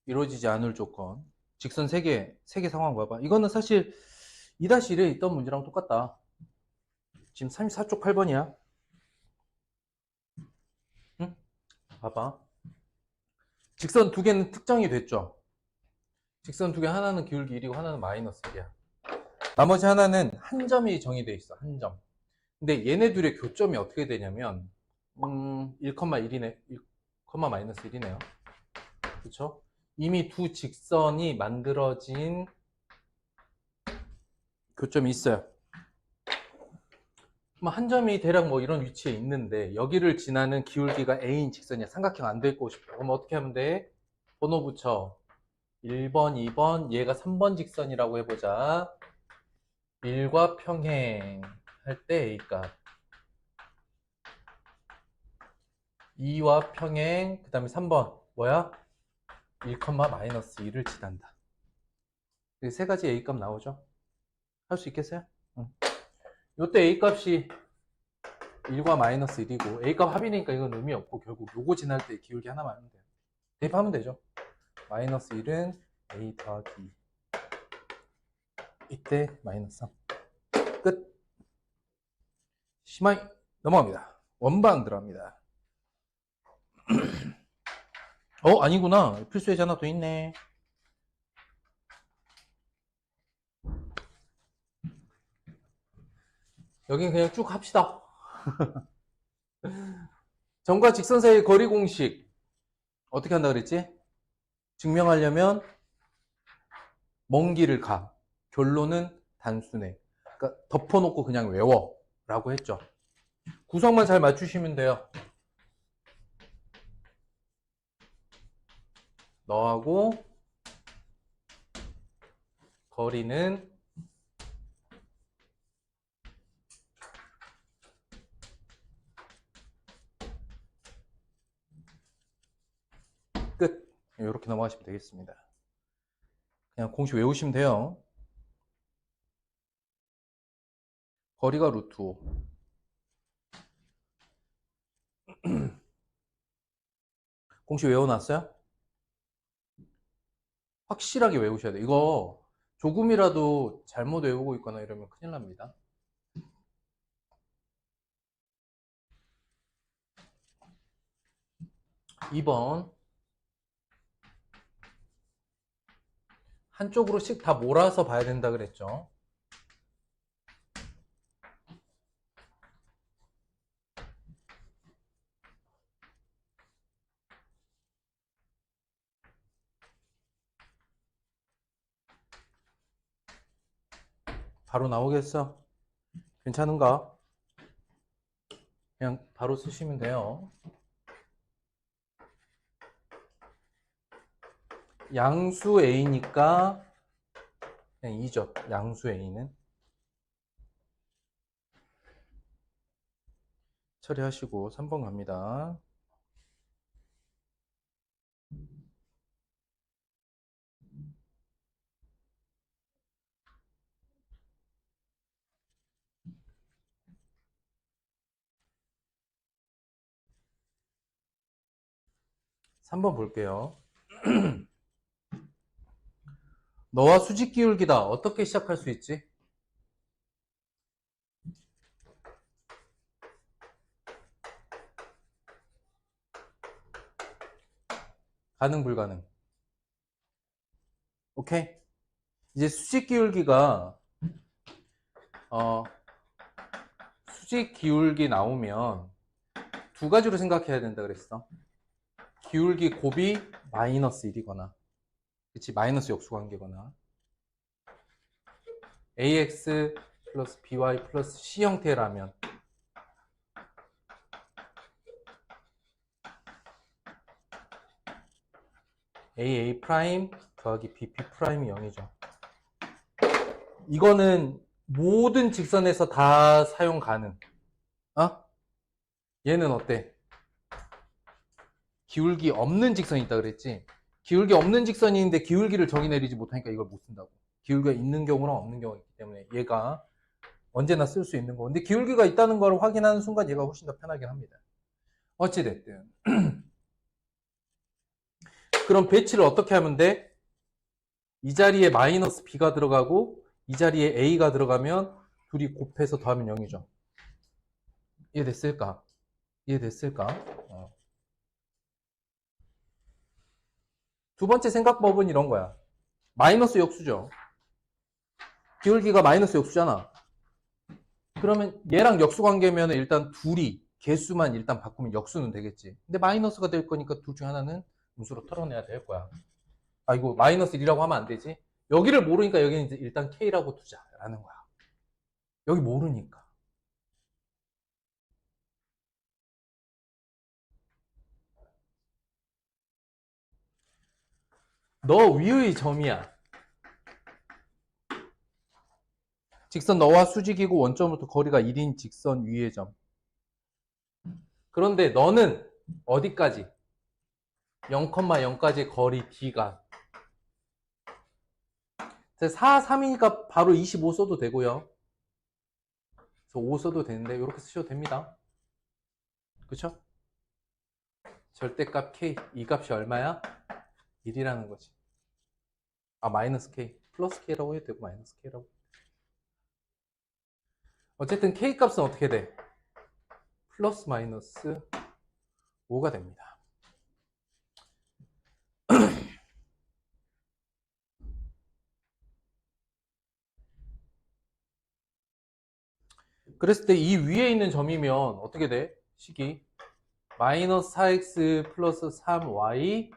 이루어지지 않을 조건. 직선 3개 상황 봐봐. 이거는 사실 2-1에 있던 문제랑 똑같다. 지금 34쪽 8번이야. 응? 봐봐. 직선 2개는 특정이 됐죠. 직선 2개 하나는 기울기 1이고 하나는 마이너스 1이야. 나머지 하나는 한 점이 정의되어 있어. 한 점. 근데 얘네 둘의 교점이 어떻게 되냐면 1,1이네. 1, 마이너스 1이네요. 그쵸? 이미 두 직선이 만들어진 교점이 있어요. 한 점이 대략 뭐 이런 위치에 있는데 여기를 지나는 기울기가 A인 직선이야. 삼각형 안 될 곳 싶어. 그럼 어떻게 하면 돼? 번호 붙여. 1번, 2번, 얘가 3번 직선이라고 해보자. 1과 평행 할 때 A값. 2와 평행, 그 다음에 3번. 뭐야? 1, 마이너스 1을 지난다. 세 가지 A값 나오죠? 할 수 있겠어요? 응. 요때 A값이 1과 마이너스 1이고 A값 합이니까 이건 의미 없고 결국 요거 지날 때 기울기 하나만 하면 돼요. 대입하면 되죠. 마이너스 1은 A 더하기 2. 이때 마이너스 3. 끝. 심하이 넘어갑니다. 원방 들어갑니다. 아니구나. 필수 예제 하나 더 있네. 여긴 그냥 쭉 합시다. 점과 직선 사이의 거리 공식 어떻게 한다 그랬지? 증명하려면 먼 길을 가. 결론은 단순해. 그러니까 덮어놓고 그냥 외워 라고 했죠. 구성만 잘 맞추시면 돼요. 너하고 거리는 끝. 이렇게 넘어가시면 되겠습니다. 그냥 공식 외우시면 돼요. 거리가 루트 5. 공식 외워놨어요? 확실하게 외우셔야 돼요. 이거 조금이라도 잘못 외우고 있거나 이러면 큰일 납니다. (2번) 한쪽으로씩 다 몰아서 봐야 된다 그랬죠. 바로 나오겠어? 괜찮은가? 그냥 바로 쓰시면 돼요. 양수 A니까 그냥 2죠. 양수 A는 처리하시고 3번 갑니다. (3번) 볼게요. 너와 수직 기울기다. 어떻게 시작할 수 있지? 가능 불가능? 오케이. 이제 수직 기울기가 수직 기울기 나오면 두 가지로 생각해야 된다 그랬어. 기울기 곱이 마이너스 1이거나 그치 마이너스 역수관계거나 ax 플러스 by 플러스 c 형태라면 aa 프라임 더하기 bp 프라임이 0이죠. 이거는 모든 직선에서 다 사용 가능. 얘는 어때? 기울기 없는 직선이 있다 그랬지? 기울기 없는 직선이 있는데 기울기를 정의 내리지 못하니까 이걸 못 쓴다고. 기울기가 있는 경우랑 없는 경우가 있기 때문에 얘가 언제나 쓸 수 있는 거. 근데 기울기가 있다는 걸 확인하는 순간 얘가 훨씬 더 편하긴 합니다. 어찌됐든 그럼 배치를 어떻게 하면 돼? 이 자리에 마이너스 b가 들어가고 이 자리에 a가 들어가면 둘이 곱해서 더하면 0이죠. 이해됐을까? 이해됐을까? 두 번째 생각법은 이런 거야. 마이너스 역수죠. 기울기가 마이너스 역수잖아. 그러면 얘랑 역수 관계면 일단 둘이 개수만 일단 바꾸면 역수는 되겠지. 근데 마이너스가 될 거니까 둘 중 하나는 음수로 털어내야 될 거야. 아, 이거 마이너스 1이라고 하면 안 되지. 여기를 모르니까 여기는 이제 일단 K라고 두자라는 거야. 여기 모르니까. 너 위의 점이야. 직선 너와 수직이고 원점부터 거리가 1인 직선 위의 점. 그런데 너는 어디까지? 0,0까지 거리 D가. 4, 3이니까 바로 25 써도 되고요. 그래서 5 써도 되는데 이렇게 쓰셔도 됩니다. 그쵸? 절대값 K, 이 값이 얼마야? 1이라는 거지. 아, 마이너스 K. 플러스 K라고 해도 되고 마이너스 K라고. 어쨌든 K 값은 어떻게 돼? 플러스 마이너스 5가 됩니다. 그랬을 때 이 위에 있는 점이면 어떻게 돼? 식이 마이너스 4x 플러스 3y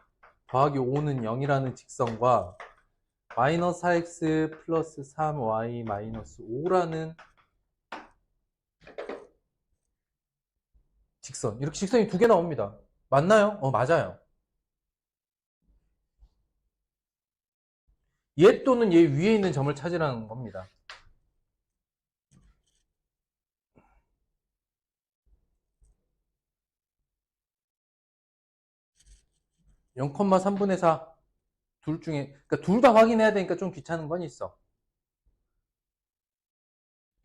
더하기 5는 0이라는 직선과 마이너스 4x 플러스 3y 마이너스 5라는 직선. 이렇게 직선이 두 개 나옵니다. 맞나요? 맞아요. 얘 또는 얘 위에 있는 점을 찾으라는 겁니다. (0,3분의 4) 둘 중에, 그러니까 둘 다 확인해야 되니까 좀 귀찮은 건 있어.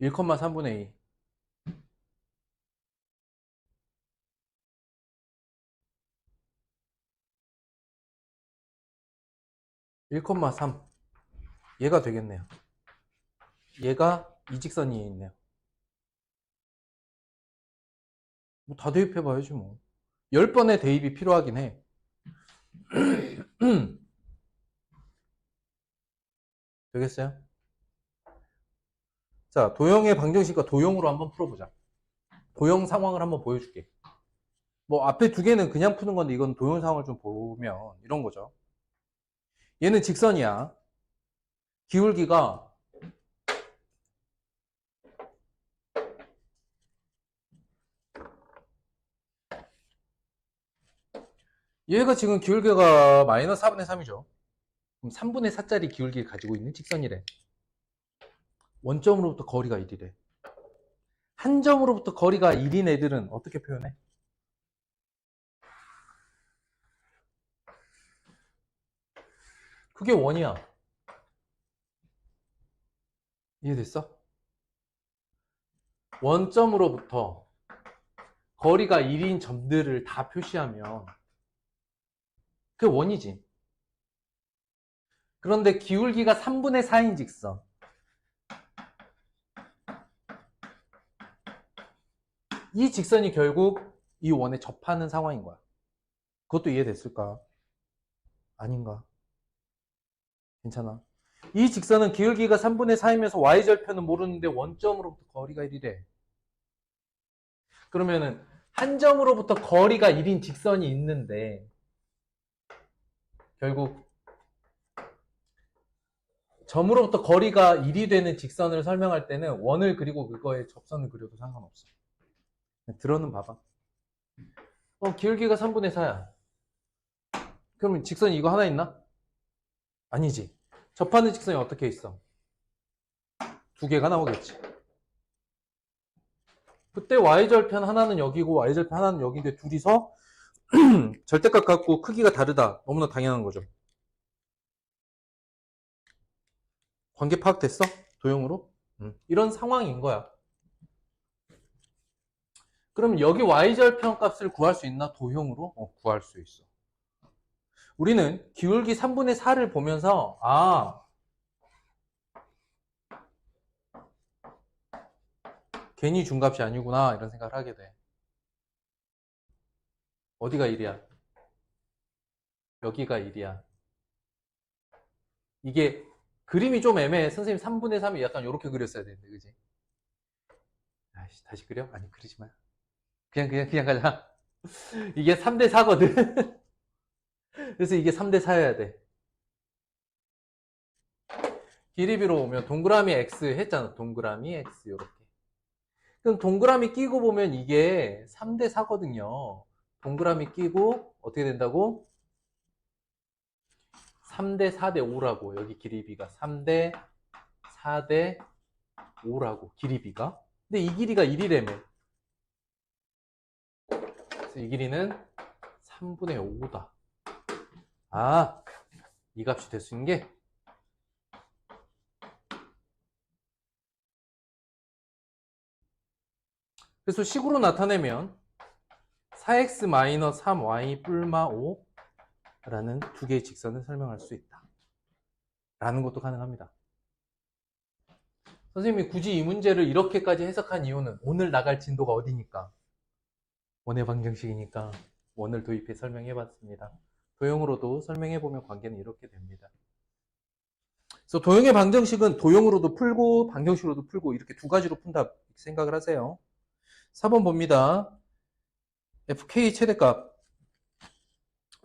1,3분의 2. 1,3. 얘가 되겠네요. 얘가 이 직선 위에 있네요. 뭐 다 대입해봐야지 뭐. 10번의 대입이 필요하긴 해. 되겠어요? 자, 도형의 방정식과 도형으로 한번 풀어보자. 도형 상황을 한번 보여줄게. 뭐 앞에 두 개는 그냥 푸는 건데 이건 도형 상황을 좀 보면 이런 거죠. 얘는 직선이야. 기울기가 얘가 지금 기울기가 마이너스 4분의 3이죠. 그럼 3분의 4짜리 기울기를 가지고 있는 직선이래. 원점으로부터 거리가 1이래. 한 점으로부터 거리가 1인 애들은 어떻게 표현해? 그게 원이야. 이해됐어? 원점으로부터 거리가 1인 점들을 다 표시하면 그게 원이지. 그런데 기울기가 3분의 4인 직선. 이 직선이 결국 이 원에 접하는 상황인 거야. 그것도 이해됐을까? 아닌가? 괜찮아. 이 직선은 기울기가 3분의 4이면서 y절편은 모르는데 원점으로부터 거리가 1이래. 그러면은 한 점으로부터 거리가 1인 직선이 있는데 결국 점으로부터 거리가 1이 되는 직선을 설명할 때는 원을 그리고 그거에 접선을 그려도 상관없어. 들어는 봐봐. 기울기가 3분의 4야. 그러면 직선이 이거 하나 있나? 아니지. 접하는 직선이 어떻게 있어? 두 개가 나오겠지. 그때 y절편 하나는 여기고 y절편 하나는 여기인데 둘이서 절대값 갖고 크기가 다르다. 너무나 당연한 거죠. 관계 파악됐어? 도형으로? 이런 상황인 거야. 그럼 여기 y절편 값을 구할 수 있나? 도형으로? 구할 수 있어. 우리는 기울기 3분의 4를 보면서 괜히 중값이 아니구나 이런 생각을 하게 돼. 어디가 1이야? 여기가 1이야. 이게 그림이 좀 애매해. 선생님 3분의 3이 약간 이렇게 그렸어야 되는데, 그지? 아이씨, 다시 그려? 아니, 그리지 마. 그냥 가자. 이게 3대 4거든. 그래서 이게 3대 4여야 돼. 기리비로 오면 동그라미 X 했잖아. 동그라미 X 요렇게. 그럼 동그라미 끼고 보면 이게 3대 4거든요. 동그라미 끼고 어떻게 된다고? 3대 4대 5라고. 여기 길이비가 3대 4대 5라고. 길이비가. 근데 이 길이가 1이라며. 그래서 이 길이는 3분의 5다. 이 값이 될 수 있는 게 그래서 식으로 나타내면 4x-3y 뿔마 5라는 두 개의 직선을 설명할 수 있다. 라는 것도 가능합니다. 선생님이 굳이 이 문제를 이렇게까지 해석한 이유는 오늘 나갈 진도가 어디니까? 원의 방정식이니까 원을 도입해 설명해 봤습니다. 도형으로도 설명해 보면 관계는 이렇게 됩니다. 그래서 도형의 방정식은 도형으로도 풀고 방정식으로도 풀고 이렇게 두 가지로 푼다 생각을 하세요. 4번 봅니다. fk 최대값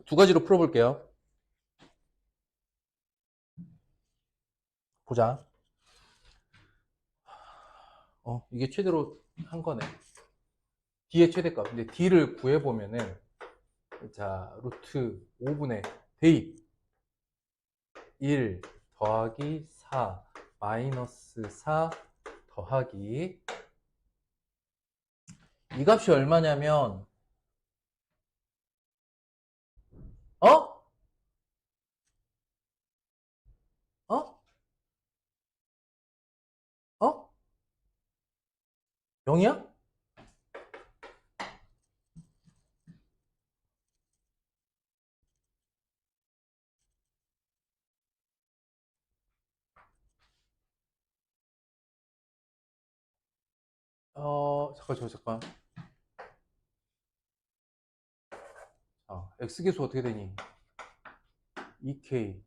두 가지로 풀어볼게요. 보자. 이게 최대로 한 거네. d의 최대값. 근데 d를 구해보면은, 자, 루트 5분의 대입 1 더하기 4 마이너스 4 더하기 이 값이 얼마냐면, 어? 어? 어? 0이야? 잠깐. 자, x계수 어떻게 되니? 2k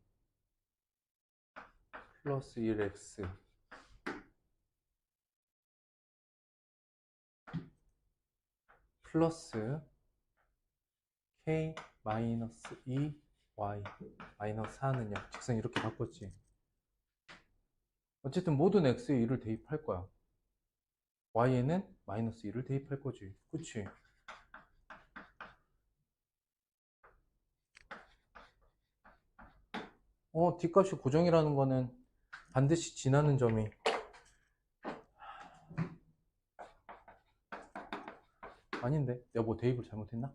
플러스 1x 플러스 k 마이너스 2y 마이너스 4는요. 직선 이렇게 바꿨지. 어쨌든 모든 x에 1을 대입할 거야. y에는 마이너스 1을 대입할 거지. 그치? d값이 고정이라는 거는 반드시 지나는 점이 아닌데? 내가 뭐 대입을 잘못했나?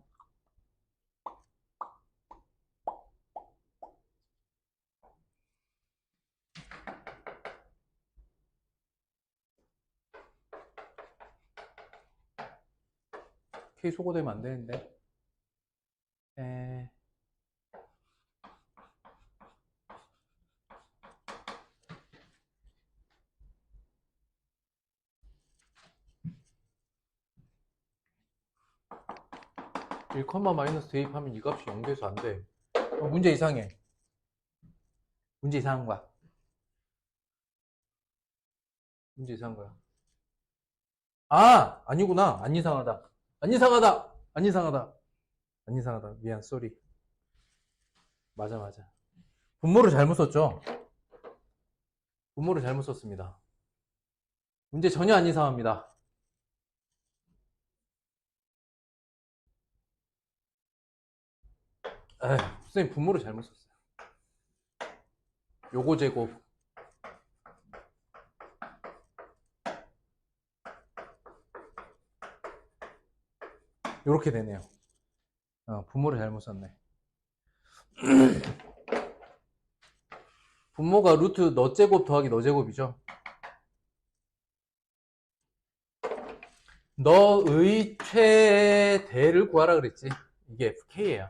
K 소거되면 안 되는데. 1, 마이너스 대입하면 이 값이 0돼서 안 돼. 문제 이상해. 문제 이상한 거야. 문제 이상한 거야. 아니구나. 안 이상하다. 안 이상하다. 안 이상하다. 안 이상하다. 미안, 쏘리. 맞아. 분모를 잘못 썼죠? 분모를 잘못 썼습니다. 문제 전혀 안 이상합니다. 선생님 분모를 잘못 썼어요. 요거 제곱 요렇게 되네요. 분모를 잘못 썼네. 분모가 루트 너 제곱 더하기 너 제곱이죠. 너의 최대를 구하라 그랬지. 이게 fk예요.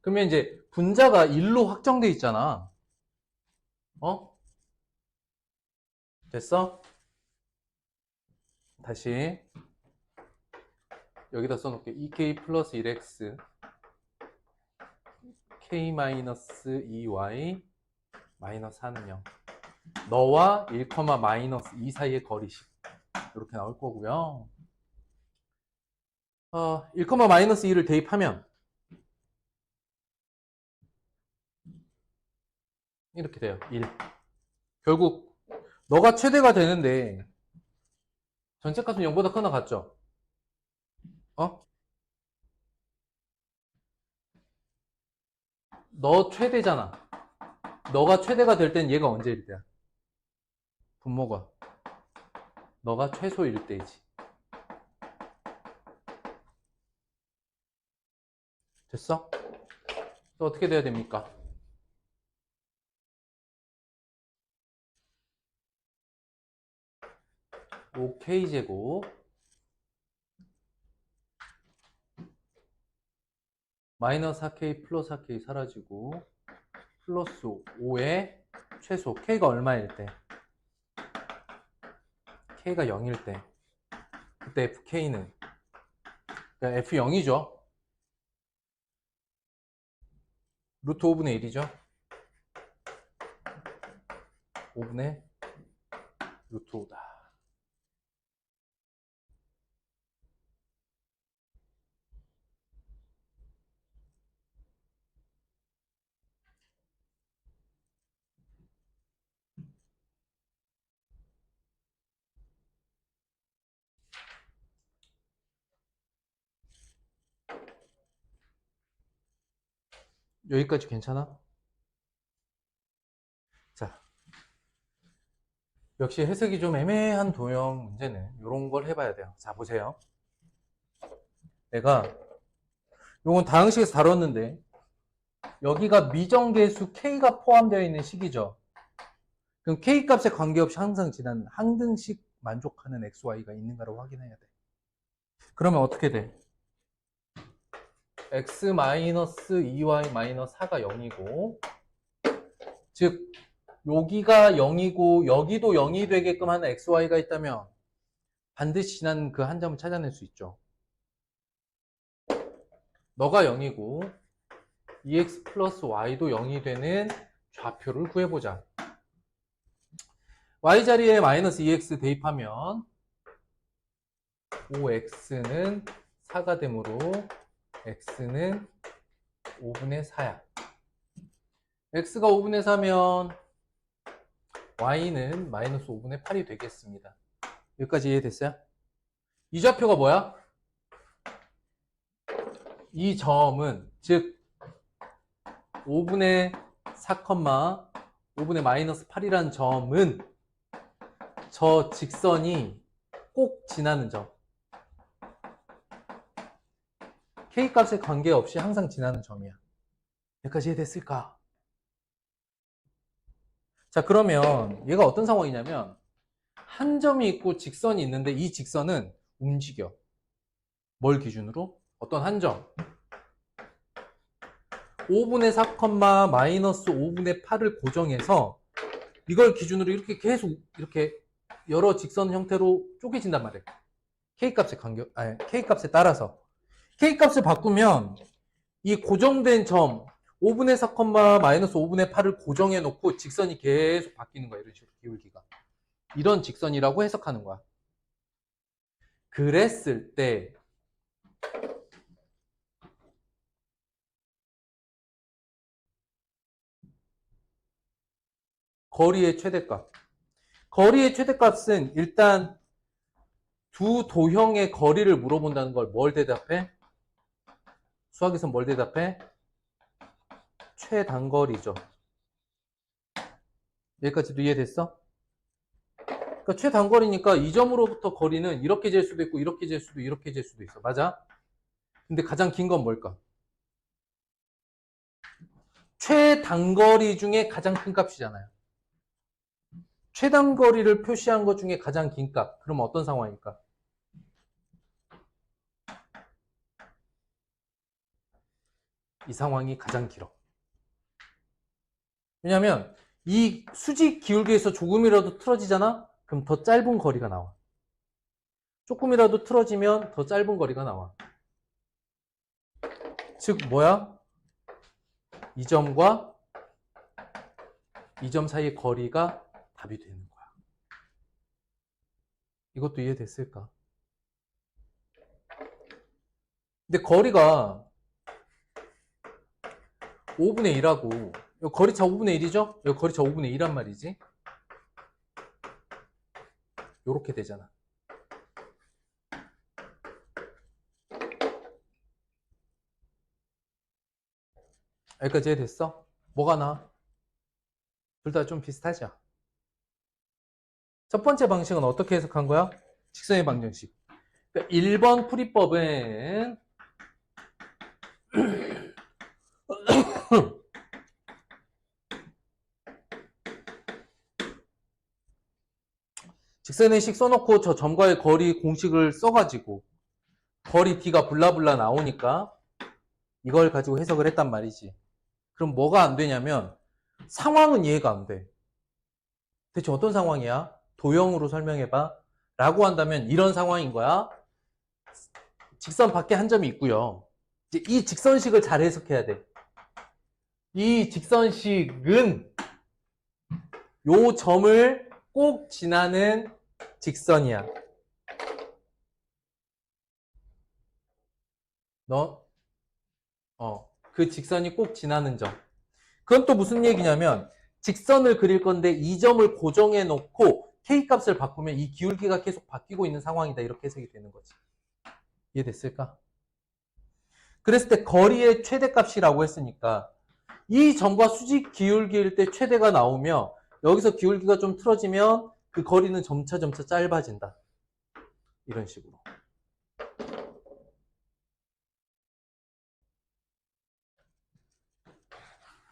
그러면 이제 분자가 1로 확정돼 있잖아. 어? 됐어? 다시 여기다 써놓을게. 2k 플러스 1x k 마이너스 2y 마이너스 4는 0. 너와 1, 마이너스 2 사이의 거리식. 이렇게 나올 거고요. 1, 마이너스 2를 대입하면 이렇게 돼요. 1. 결국 너가 최대가 되는데 전체 값은 0보다 크나 같죠? 어? 너 최대잖아. 너가 최대가 될 땐 얘가 언제일 때야? 분모가. 너가 최소일 때이지. 됐어? 또 어떻게 돼야 됩니까? (5k제곱) 마이너스 4k 플러스 4k 사라지고 플러스 5의 최소 k가 얼마일 때? k가 0일 때 그때 fk는 그러니까 f0이죠. 루트 5분의 1이죠. 5분의 루트 5다. 여기까지 괜찮아? 자, 역시 해석이 좀 애매한 도형 문제는 이런 걸 해봐야 돼요. 자, 보세요. 내가 요건 다항식에서 다뤘는데 여기가 미정계수 k가 포함되어 있는 식이죠. 그럼 k 값에 관계없이 항상 지나는 항등식 만족하는 xy가 있는가를 확인해야 돼. 그러면 어떻게 돼? x-2y-4가 0이고 즉 여기가 0이고 여기도 0이 되게끔 하는 xy가 있다면 반드시 지나는 그 한 점을 찾아낼 수 있죠. 너가 0이고 2x 플러스 y도 0이 되는 좌표를 구해보자. y 자리에 마이너스 2x 대입하면 5x는 4가 되므로 x는 5분의 4야. x가 5분의 4면 y는 마이너스 5분의 8이 되겠습니다. 여기까지 이해됐어요? 이 좌표가 뭐야? 이 점은 즉 5분의 4, 5분의 마이너스 8이라는 점은 저 직선이 꼭 지나는 점. k값에 관계없이 항상 지나는 점이야. 여기까지 이해됐을까? 자, 그러면 얘가 어떤 상황이냐면 한 점이 있고 직선이 있는데 이 직선은 움직여. 뭘 기준으로? 어떤 한 점. 5분의 4, 마이너스 5분의 8을 고정해서 이걸 기준으로 이렇게 계속 이렇게 여러 직선 형태로 쪼개진단 말이에요. K값에 따라서. K값을 바꾸면 이 고정된 점 5분의 4, 마이너스 5분의 8을 고정해 놓고 직선이 계속 바뀌는 거야. 이런 식으로 기울기가. 이런 직선이라고 해석하는 거야. 그랬을 때 거리의 최대값. 거리의 최대값은 일단 두 도형의 거리를 물어본다는 걸 뭘 대답해? 수학에서 뭘 대답해? 최단거리죠. 여기까지도 이해됐어? 그러니까 최단거리니까 이 점으로부터 거리는 이렇게 잴 수도 있고 이렇게 잴 수도 이렇게 잴 수도 있어. 맞아? 근데 가장 긴 건 뭘까? 최단거리 중에 가장 큰 값이잖아요. 최단거리를 표시한 것 중에 가장 긴 값. 그럼 어떤 상황일까? 이 상황이 가장 길어. 왜냐면 이 수직 기울기에서 조금이라도 틀어지잖아? 그럼 더 짧은 거리가 나와. 조금이라도 틀어지면 더 짧은 거리가 나와. 즉 뭐야? 이 점과 이 점 사이의 거리가 답이 되는 거야. 이것도 이해됐을까? 근데 거리가 5분의 1하고 여기 거리차 5분의 1이죠? 여기 거리차 5분의 1란 말이지. 요렇게 되잖아. 여기까지 이해됐어? 뭐가 나? 둘 다 좀 비슷하죠? 첫 번째 방식은 어떻게 해석한 거야? 직선의 방정식. 그러니까 1번 풀이법은 직선의 식 써놓고 저 점과의 거리 공식을 써가지고 거리 D가 블라블라 나오니까 이걸 가지고 해석을 했단 말이지. 그럼 뭐가 안 되냐면 상황은 이해가 안 돼. 대체 어떤 상황이야? 도형으로 설명해봐. 라고 한다면 이런 상황인 거야. 직선 밖에 한 점이 있고요. 이제 이 직선식을 잘 해석해야 돼. 이 직선식은 요 점을 꼭 지나는 직선이야. 그 직선이 꼭 지나는 점. 그건 또 무슨 얘기냐면 직선을 그릴 건데 이 점을 고정해 놓고 K값을 바꾸면 이 기울기가 계속 바뀌고 있는 상황이다. 이렇게 해석이 되는 거지. 이해됐을까? 그랬을 때 거리의 최대값이라고 했으니까 이 점과 수직 기울기일 때 최대가 나오며 여기서 기울기가 좀 틀어지면 그 거리는 점차 짧아진다. 이런 식으로.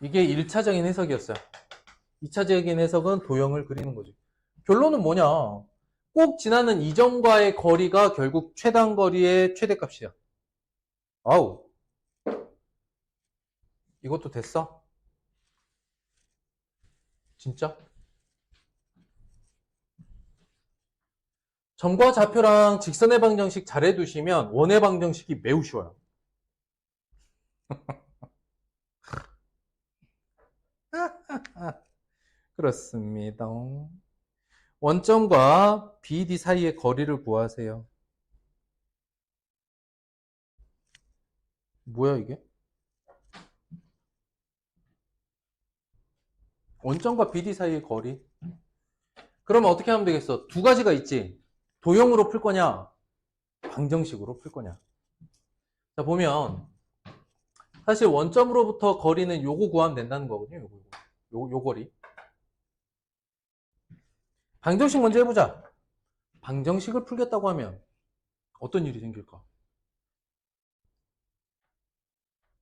이게 1차적인 해석이었어요. 2차적인 해석은 도형을 그리는 거지. 결론은 뭐냐? 꼭 지나는 이 점과의 거리가 결국 최단거리의 최대값이야. 아우. 이것도 됐어? 진짜? 점과 좌표랑 직선의 방정식 잘 해두시면 원의 방정식이 매우 쉬워요. 그렇습니다. 원점과 BD 사이의 거리를 구하세요. 뭐야 이게? 원점과 BD 사이의 거리? 그러면 어떻게 하면 되겠어? 두 가지가 있지. 도형으로 풀 거냐? 방정식으로 풀 거냐? 자, 보면 사실 원점으로부터 거리는 요거 구하면 된다는 거거든요. 요 거리. 방정식 먼저 해보자. 방정식을 풀겠다고 하면 어떤 일이 생길까?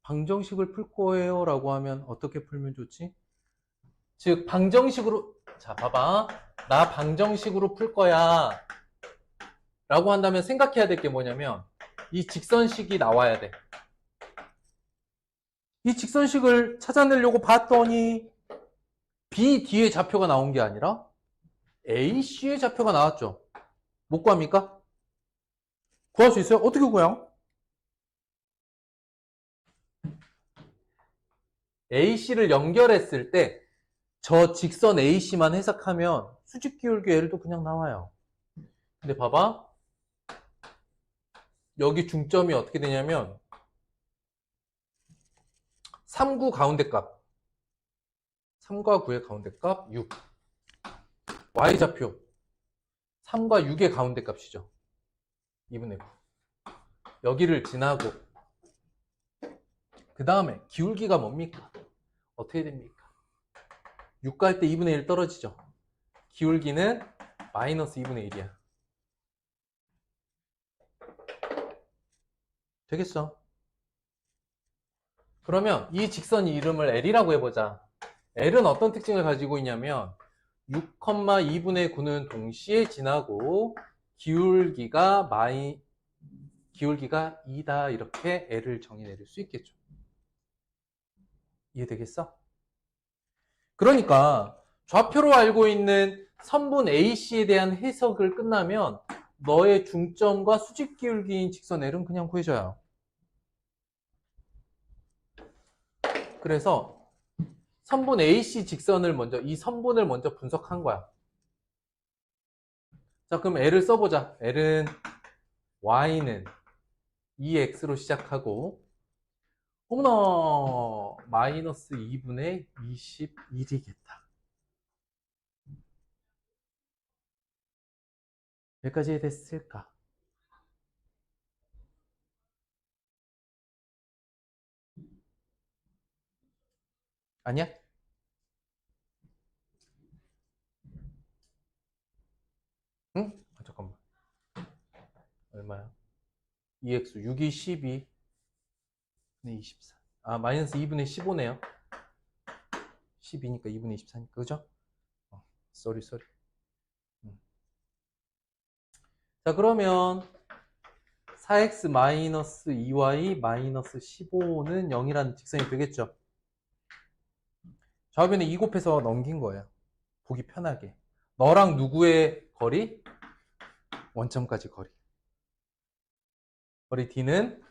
방정식을 풀 거예요 라고 하면 어떻게 풀면 좋지? 즉 방정식으로, 자 봐봐, 나 방정식으로 풀 거야 라고 한다면 생각해야 될 게 뭐냐면 이 직선식이 나와야 돼. 이 직선식을 찾아내려고 봤더니 B, D의 좌표가 나온 게 아니라 A, C의 좌표가 나왔죠. 못 구합니까? 구할 수 있어요? 어떻게 구해요? AC를 연결했을 때 저 직선 AC만 해석하면 수직 기울기 L도 그냥 나와요. 근데 봐봐. 여기 중점이 어떻게 되냐면 3구 가운데 값, 3과 9의 가운데 값 6. Y좌표 3과 6의 가운데 값이죠. 2분의 9. 여기를 지나고 그 다음에 기울기가 뭡니까? 어떻게 됩니까? 6 갈 때 2분의 1 떨어지죠. 기울기는 마이너스 2분의 1이야. 되겠어? 그러면 이 직선 이름을 L이라고 해보자. L은 어떤 특징을 가지고 있냐면 6,2분의 9는 동시에 지나고 기울기가 2다. 이렇게 L을 정의내릴 수 있겠죠. 이해되겠어? 그러니까 좌표로 알고 있는 선분 AC에 대한 해석을 끝나면 너의 중점과 수직 기울기인 직선 L은 그냥 구해줘요. 그래서 선분 AC 직선을 먼저, 이 선분을 먼저 분석한 거야. 자, 그럼 L을 써보자. L은 Y는 2X로 시작하고, 어머나, 마이너스 2분의 21이겠다. 여기까지 됐을까? 아니야? 응? 아, 잠깐만. 얼마야? 2x 6이 12 분의 24. 아, 마이너스 2분의 15네요. 12니까 2분의 24니까, 그죠? 쏘리. 자, 그러면 4x 마이너스 2y 마이너스 15는 0이라는 직선이 되겠죠? 좌변에 2 곱해서 넘긴 거예요. 보기 편하게. 너랑 누구의 거리? 원점까지 거리. 거리 D는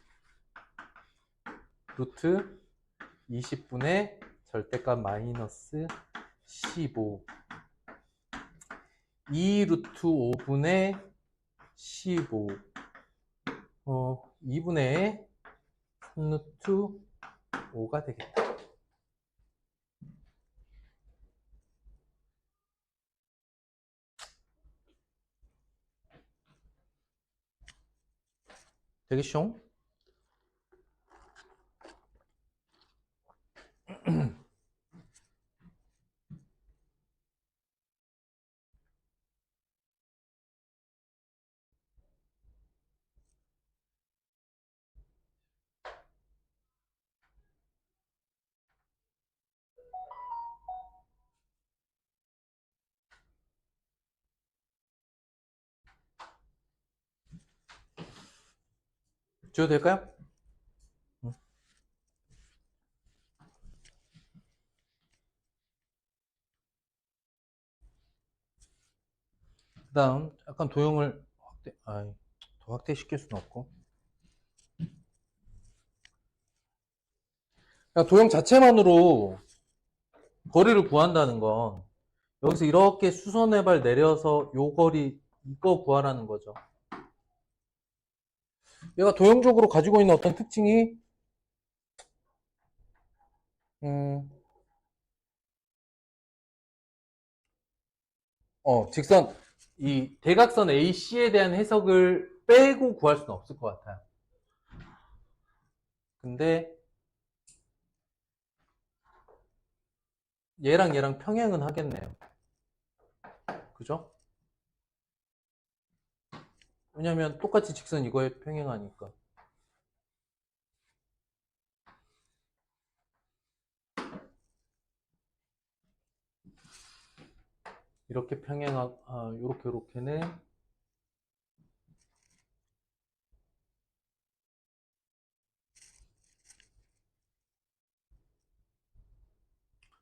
루트 20분의 절대값 마이너스 15. 2 루트 5분의 15. 2분의 3 루트 5가 되겠다. 되겠쇼? 줘도 될까요? 그 다음 약간 도형을 더 확대시킬 수는 없고, 그냥 도형 자체만으로 거리를 구한다는 건 여기서 이렇게 수선해발 내려서 요 거리 이거 구하라는 거죠. 얘가 도형적으로 가지고 있는 어떤 특징이 직선 이 대각선 AC에 대한 해석을 빼고 구할 수는 없을 것 같아요. 근데 얘랑 평행은 하겠네요. 그죠? 왜냐면 똑같이 직선 이거에 평행하니까. 이렇게 요렇게는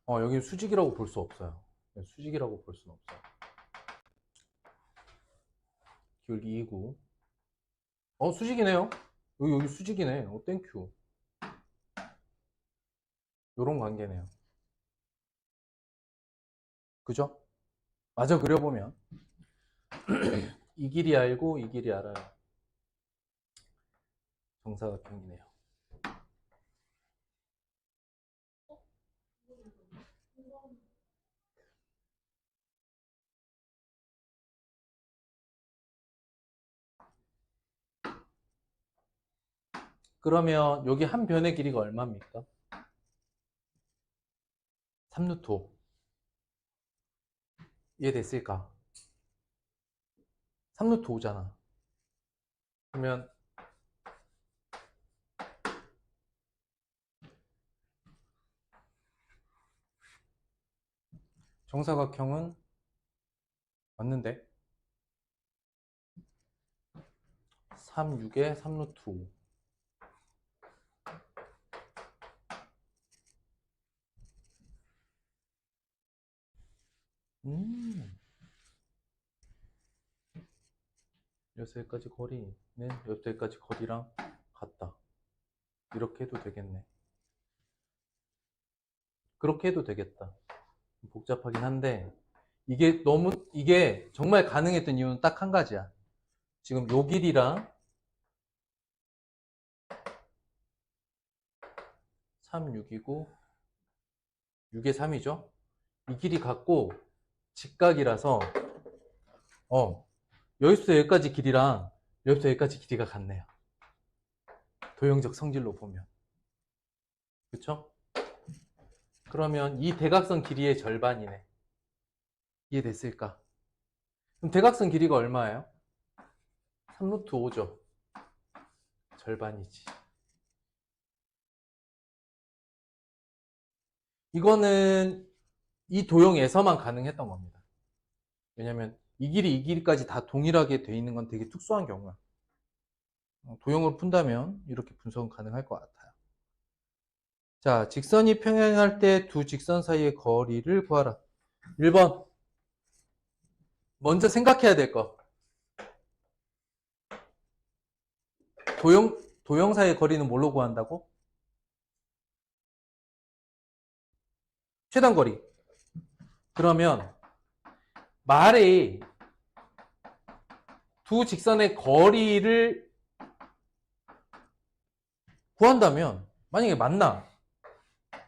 여기 수직이라고 볼 수 없어요. 수직이라고 볼 수는 없어요. 기울기 2구. 수직이네요. 여기 수직이네. 땡큐. 요런 관계네요. 그죠? 마저 그려보면 이 길이 알고 이 길이 알아요. 정사각형이네요. 그러면 여기 한 변의 길이가 얼마입니까? 3루트 5. 이해됐을까? 3루트 5잖아. 그러면 정사각형은 맞는데 3, 6에 3루트 5. 여기서 여기까지 거리는 여기서 여기까지 거리랑 같다. 이렇게 해도 되겠네. 그렇게 해도 되겠다. 복잡하긴 한데 이게 정말 가능했던 이유는 딱 한 가지야. 지금 요 길이랑 3, 6이고 6에 3이죠. 이 길이 같고 직각이라서 여기서부터 여기까지 길이랑 여기서부터 여기까지 길이가 같네요. 도형적 성질로 보면. 그쵸? 그러면 이 대각선 길이의 절반이네. 이해됐을까? 그럼 대각선 길이가 얼마예요? 3루트 5죠. 절반이지. 이거는 이 도형에서만 가능했던 겁니다. 왜냐면 이 길이까지 다 동일하게 돼 있는 건 되게 특수한 경우야. 도형을 푼다면 이렇게 분석은 가능할 것 같아요. 자, 직선이 평행할 때 두 직선 사이의 거리를 구하라. 1번. 먼저 생각해야 될 거. 도형 사이의 거리는 뭘로 구한다고? 최단 거리. 그러면 말이 두 직선의 거리를 구한다면 만약에 만나.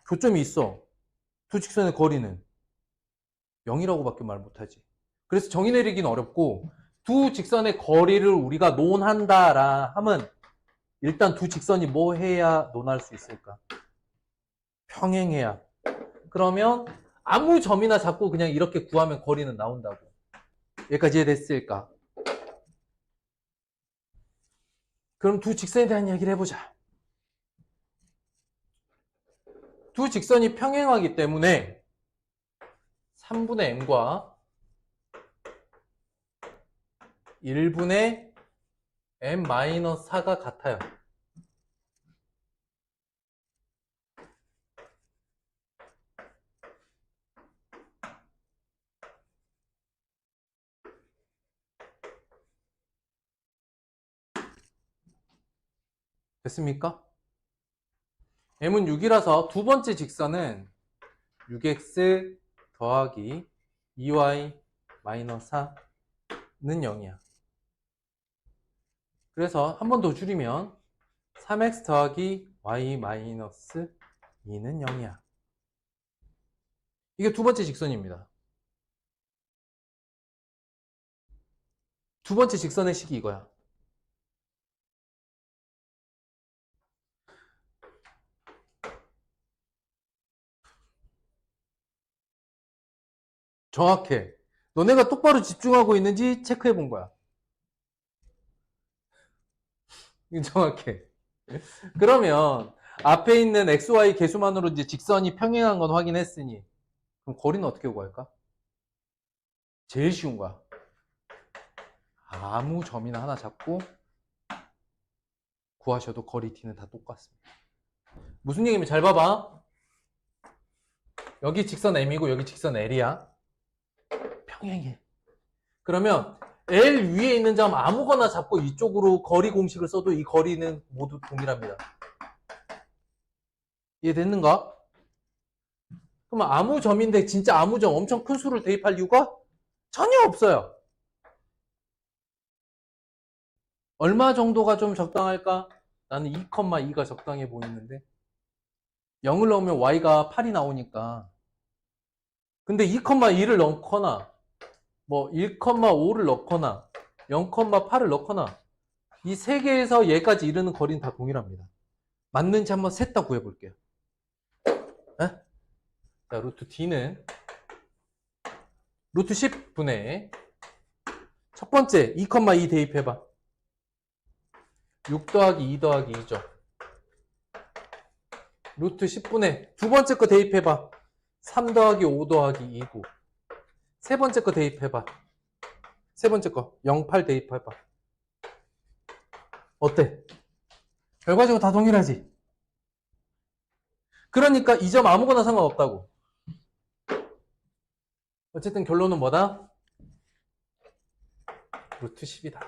교점이 있어. 두 직선의 거리는 0이라고밖에 말 못하지. 그래서 정의 내리기는 어렵고 두 직선의 거리를 우리가 논한다라 하면 일단 두 직선이 뭐 해야 논할 수 있을까? 평행해야. 그러면 아무 점이나 잡고 그냥 이렇게 구하면 거리는 나온다고. 여기까지 이해됐을까? 그럼 두 직선에 대한 이야기를 해보자. 두 직선이 평행하기 때문에 3분의 m과 1분의 m-4가 같아요. 됐습니까? m은 6이라서 두 번째 직선은 6x 더하기 2y 마이너스 4는 0이야. 그래서 한 번 더 줄이면 3x 더하기 y 마이너스 2는 0이야. 이게 두 번째 직선입니다. 두 번째 직선의 식이 이거야. 정확해. 너네가 똑바로 집중하고 있는지 체크해 본 거야. 정확해. 그러면 앞에 있는 XY 개수만으로 이제 직선이 평행한 건 확인했으니 그럼 거리는 어떻게 구할까? 제일 쉬운 거야. 아무 점이나 하나 잡고 구하셔도 거리 T는 다 똑같습니다. 무슨 얘기냐면 잘 봐봐. 여기 직선 M이고 여기 직선 L이야. 평행해. 그러면 L 위에 있는 점 아무거나 잡고 이쪽으로 거리 공식을 써도 이 거리는 모두 동일합니다. 이해됐는가? 그러면 아무 점인데 진짜 아무 점 엄청 큰 수를 대입할 이유가 전혀 없어요. 얼마 정도가 좀 적당할까? 나는 2,2가 적당해 보이는데 0을 넣으면 y가 8이 나오니까 근데 2,2를 넣거나 뭐 1,5를 넣거나 0,8을 넣거나 이 세 개에서 얘까지 이르는 거리는 다 동일합니다. 맞는지 한번 셋 다 구해볼게요. 에? 자, 루트 D는 루트 10분의 첫 번째 2,2 대입해봐. 6 더하기 2 더하기 2죠. 루트 10분의 두 번째 거 대입해봐. 3 더하기 5 더하기 2고 세 번째 거 대입해봐. 세 번째 거 0,8 대입해봐. 어때? 결과적으로 다 동일하지? 그러니까 이 점 아무거나 상관없다고. 어쨌든 결론은 뭐다? 루트 10이다.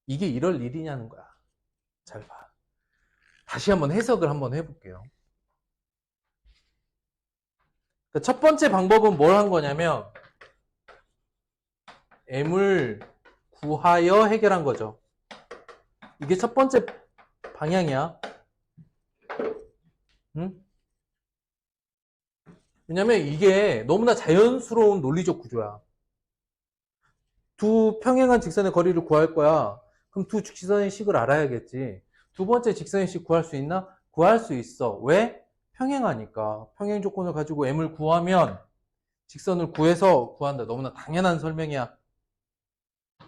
이게 이럴 일이냐는 거야. 잘 봐. 다시 한번 해석을 한번 해볼게요. 첫 번째 방법은 뭘 한 거냐면 m을 구하여 해결한 거죠. 이게 첫 번째 방향이야. 응? 왜냐면 이게 너무나 자연스러운 논리적 구조야. 두 평행한 직선의 거리를 구할 거야. 그럼 두 직선의 식을 알아야겠지. 두 번째 직선의 식 구할 수 있나? 구할 수 있어. 왜? 평행하니까. 평행 조건을 가지고 m을 구하면 직선을 구해서 구한다. 너무나 당연한 설명이야.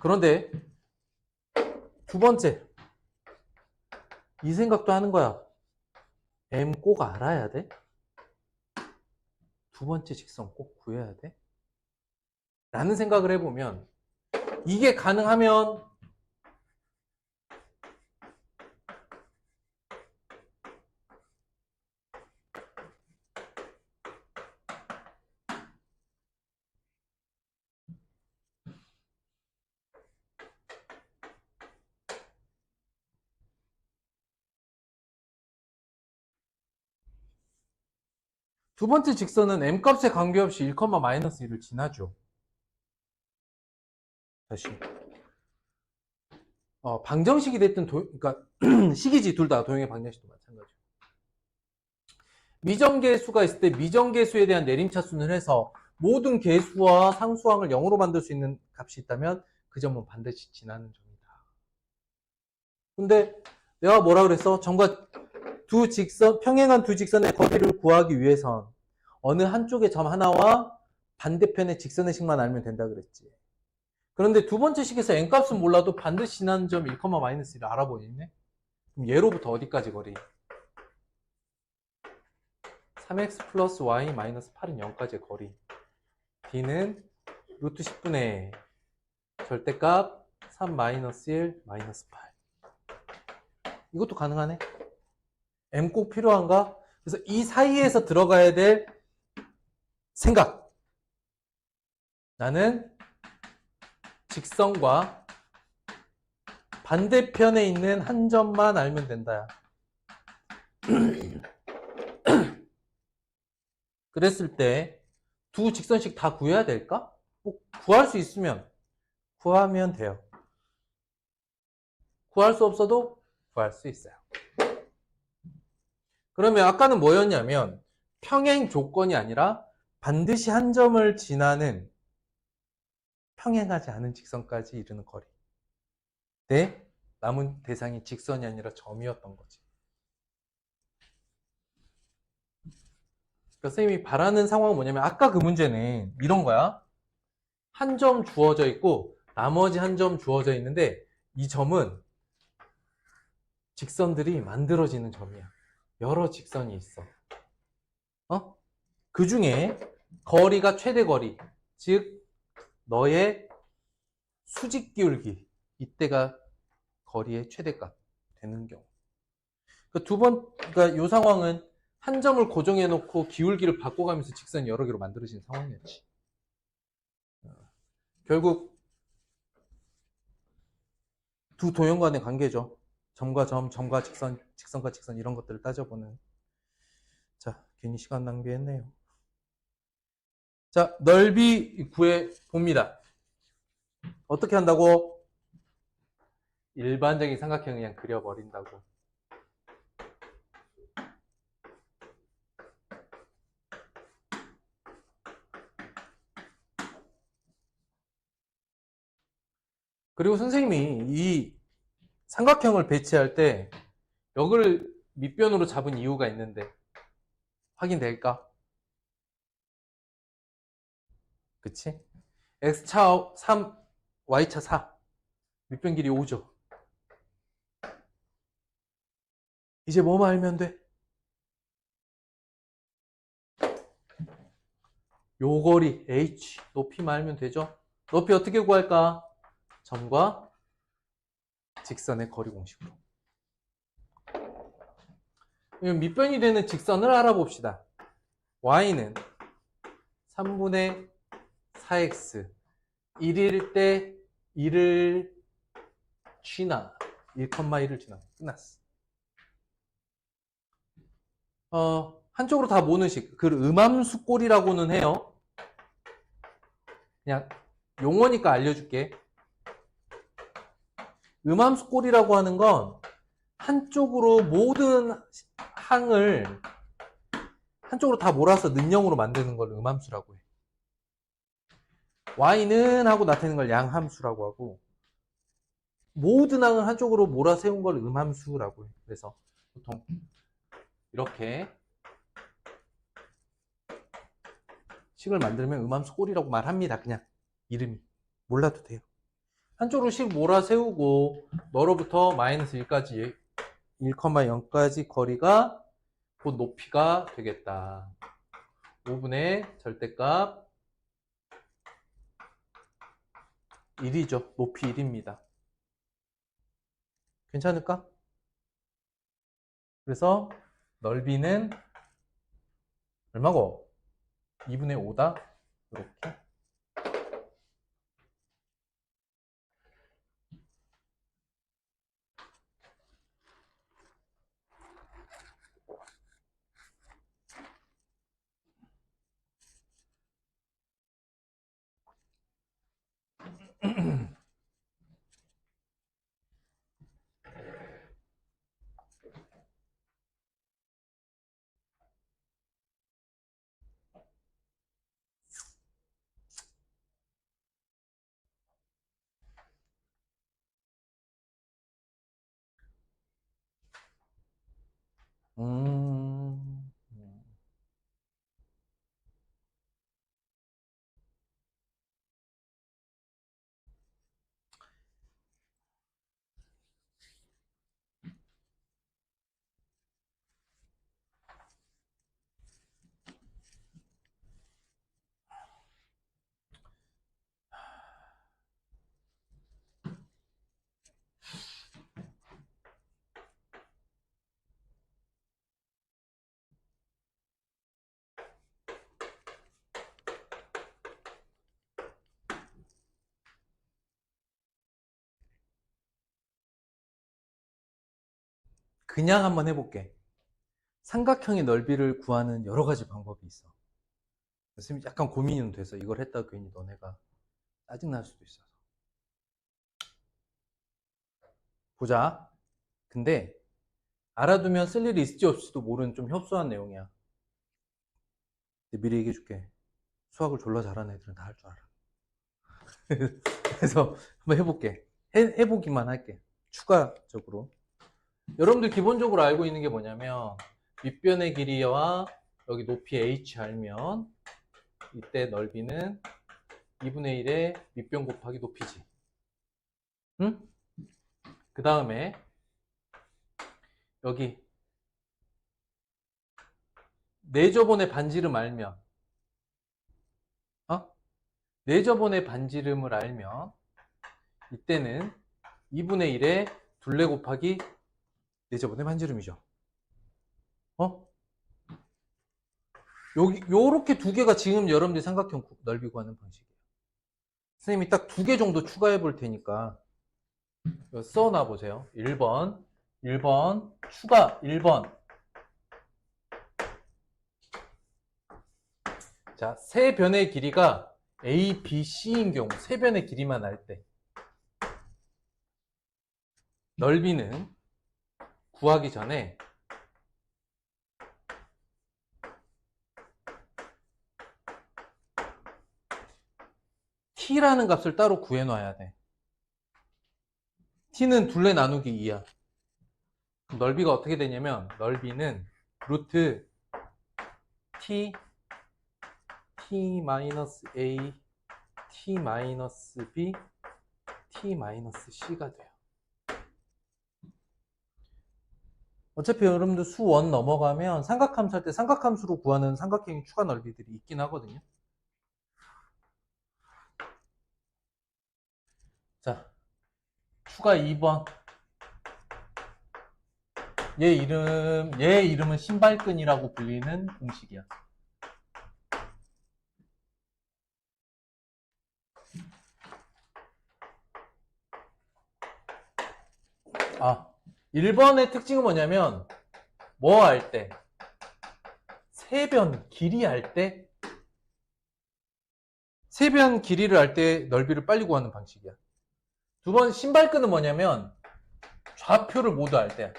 그런데 두 번째, 이 생각도 하는 거야. m 꼭 알아야 돼? 두 번째 직선 꼭 구해야 돼? 라는 생각을 해보면 이게 가능하면 두 번째 직선은 m값에 관계없이 1,-1을 지나죠. 다시. 방정식이 됐든 그러니까 식이지 둘 다 도형의 방정식도 마찬가지고. 미정계수가 있을 때 미정계수에 대한 내림차순을 해서 모든 계수와 상수항을 0으로 만들 수 있는 값이 있다면 그 점은 반드시 지나는 점이다. 근데 내가 뭐라 그랬어? 점과 두 직선, 평행한 두 직선의 거리를 구하기 위해선 어느 한쪽의 점 하나와 반대편의 직선의 식만 알면 된다 그랬지. 그런데 두 번째 식에서 n값은 몰라도 반드시 지나는 점 1,-1을 알아보이네. 그럼 얘로부터 어디까지 거리? 3x 플러스 y 마이너스 8은 0까지의 거리. b는 루트 10분의 절대값 3 마이너스 1 마이너스 8. 이것도 가능하네. m 꼭 필요한가? 그래서 이 사이에서 들어가야 될 생각. 나는 직선과 반대편에 있는 한 점만 알면 된다. 그랬을 때 두 직선씩 다 구해야 될까? 뭐 구할 수 있으면 구하면 돼요. 구할 수 없어도 구할 수 있어요. 그러면 아까는 뭐였냐면 평행 조건이 아니라 반드시 한 점을 지나는 평행하지 않은 직선까지 이르는 거리. 네? 남은 대상이 직선이 아니라 점이었던 거지. 그러니까 선생님이 바라는 상황은 뭐냐면 아까 그 문제는 이런 거야. 한 점 주어져 있고 나머지 한 점 주어져 있는데 이 점은 직선들이 만들어지는 점이야. 여러 직선이 있어. 그 중에 거리가 최대 거리, 즉 너의 수직 기울기, 이때가 거리의 최대값 되는 경우. 그러니까 이 상황은 한 점을 고정해 놓고 기울기를 바꿔가면서 직선이 여러 개로 만들어진 상황이었지. 결국 두 도형 간의 관계죠. 점과 점, 점과 직선, 직선과 직선 이런 것들을 따져보는. 자, 괜히 시간 낭비했네요. 자, 넓이 구해 봅니다. 어떻게 한다고? 일반적인 삼각형 그냥 그려버린다고. 그리고 선생님이 이 삼각형을 배치할 때 여기를 밑변으로 잡은 이유가 있는데 확인될까? 그치? x차 3, y차 4 밑변 길이 5죠. 이제 뭐만 알면 돼? 요 거리 h 높이만 알면 되죠? 높이 어떻게 구할까? 점과 직선의 거리 공식으로. 밑변이 되는 직선을 알아봅시다. y는 3분의 4x 1일 때 1을 지나 1,1을 지나 끝났어. 한쪽으로 다 모는 식. 그 음함수꼴이라고는 해요. 그냥 용어니까 알려줄게. 음함수꼴이라고 하는 건 한쪽으로 모든 항을 한쪽으로 다 몰아서 는형으로 만드는 걸 음함수라고 해. y는 하고 나타내는 걸 양함수라고 하고, 모든 항을 한쪽으로 몰아세운 걸 음함수라고 해. 그래서 보통 이렇게 식을 만들면 음함수꼴이라고 말합니다. 그냥 이름이. 몰라도 돼요. 한쪽으로 식 몰아세우고 너로부터 마이너스 1까지 1,0까지 거리가 곧 높이가 되겠다. 5분의 절대값 1이죠. 높이 1입니다. 괜찮을까? 그래서 넓이는 얼마고? 2분의 5다. 이렇게. 음... 그냥 한번 해볼게. 삼각형의 넓이를 구하는 여러 가지 방법이 있어. 선생님이 약간 고민이 돼서 이걸 했다가 괜히 너네가 짜증날 수도 있어서. 보자. 근데 알아두면 쓸 일이 있을지 없을지도 모르는 좀 협소한 내용이야. 미리 얘기해줄게. 수학을 졸라 잘하는 애들은 다 할 줄 알아. 그래서 한번 해볼게. 해보기만 할게. 추가적으로. 여러분들 기본적으로 알고 있는 게 뭐냐면 밑변의 길이와 여기 높이 h 알면 이때 넓이는 2분의 1의 밑변 곱하기 높이지. 응? 그 다음에 여기 내저번의 반지름 알면 내저번의 반지름을 알면 이때는 2분의 1의 둘레 곱하기 내저번의 반지름이죠. 여기 요렇게 두 개가 지금 여러분들이 삼각형 넓이 구하는 방식이에요. 선생님이 딱 두 개 정도 추가해 볼 테니까 써놔 보세요. 1번 추가 1번. 자, 세 변의 길이가 A, B, C인 경우 세 변의 길이만 알 때 넓이는 구하기 전에 T라는 값을 따로 구해놔야 돼. T는 둘레 나누기 2야. 넓이가 어떻게 되냐면 넓이는 루트 T T-A T-B T-C가 돼요. 어차피 여러분들 수1 넘어가면 삼각함수 할 때 삼각함수로 구하는 삼각형의 추가 넓이들이 있긴 하거든요. 자, 추가 2번. 얘 이름은 신발끈이라고 불리는 공식이야. 아, 1번의 특징은 뭐냐면 뭐 할 때? 세변 길이 할 때? 세변 길이를 할 때 넓이를 빨리 구하는 방식이야. 두 번 신발끈은 뭐냐면 좌표를 모두 알 때.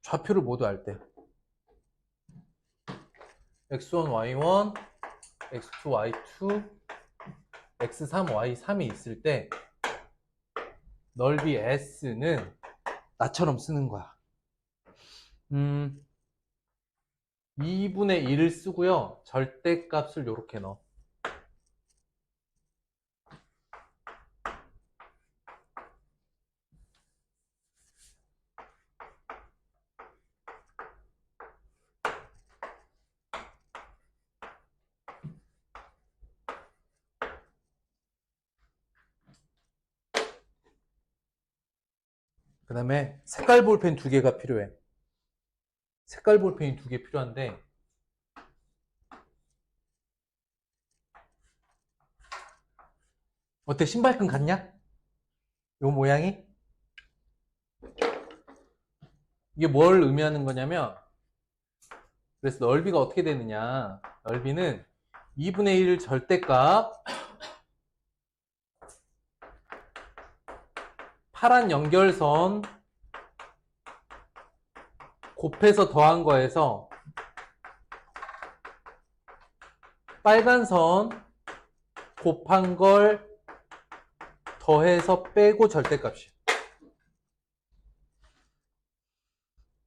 좌표를 모두 알 때. x1, y1, x2, y2, x3, y3이 있을 때 넓이 S는 나처럼 쓰는 거야. 2분의 1을 쓰고요. 절대값을 이렇게 넣어. 그 다음에 색깔 볼펜 2개가 필요해. 색깔 볼펜이 2개 필요한데 어때? 신발끈 같냐? 요 모양이? 이게 뭘 의미하는 거냐면 그래서 넓이가 어떻게 되느냐, 넓이는 2분의 1 절대값 파란 연결선 곱해서 더한 거에서 빨간 선 곱한 걸 더해서 빼고 절대값이야.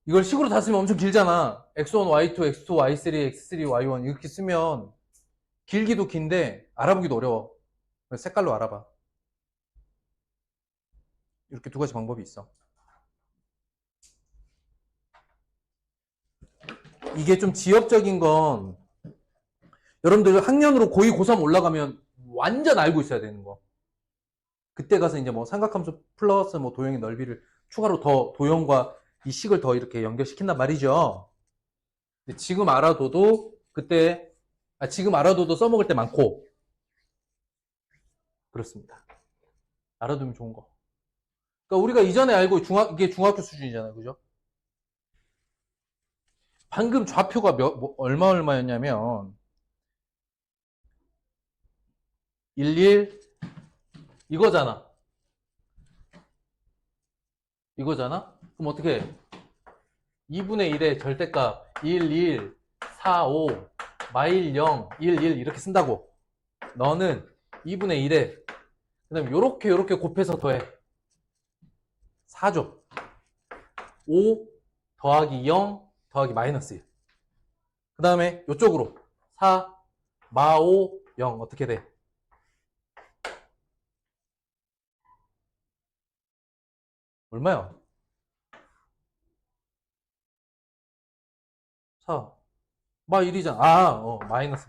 이걸 식으로 다 쓰면 엄청 길잖아. x1, y2, x2, y3, x3, y1 이렇게 쓰면 길기도 긴데 알아보기도 어려워. 그래서 색깔로 알아봐. 이렇게 2가지 방법이 있어. 이게 좀 지엽적인 건 여러분들 학년으로 고2, 고3 올라가면 완전 알고 있어야 되는 거. 그때 가서 이제 뭐 삼각함수 플러스 뭐 도형의 넓이를 추가로 더 도형과 이 식을 더 이렇게 연결시킨단 말이죠. 근데 지금 알아둬도 그때 지금 알아둬도 써먹을 때 많고 그렇습니다. 알아두면 좋은 거. 그러니까 우리가 이전에 알고 이게 중학교 수준이잖아요, 그죠? 방금 좌표가 얼마였냐면 11 이거잖아. 그럼 어떻게 해? 2분의 1의 절대값 11, 4, 5, 마일 0, 1, 1 이렇게 쓴다고. 너는 2분의 1에 그 다음에 요렇게 곱해서 더해. 4죠. 5 더하기 0 더하기 마이너스 1. 그 다음에 요쪽으로 4, 마5, 0 어떻게 돼? 얼마야? 4, 마 1이잖아. 마이너스.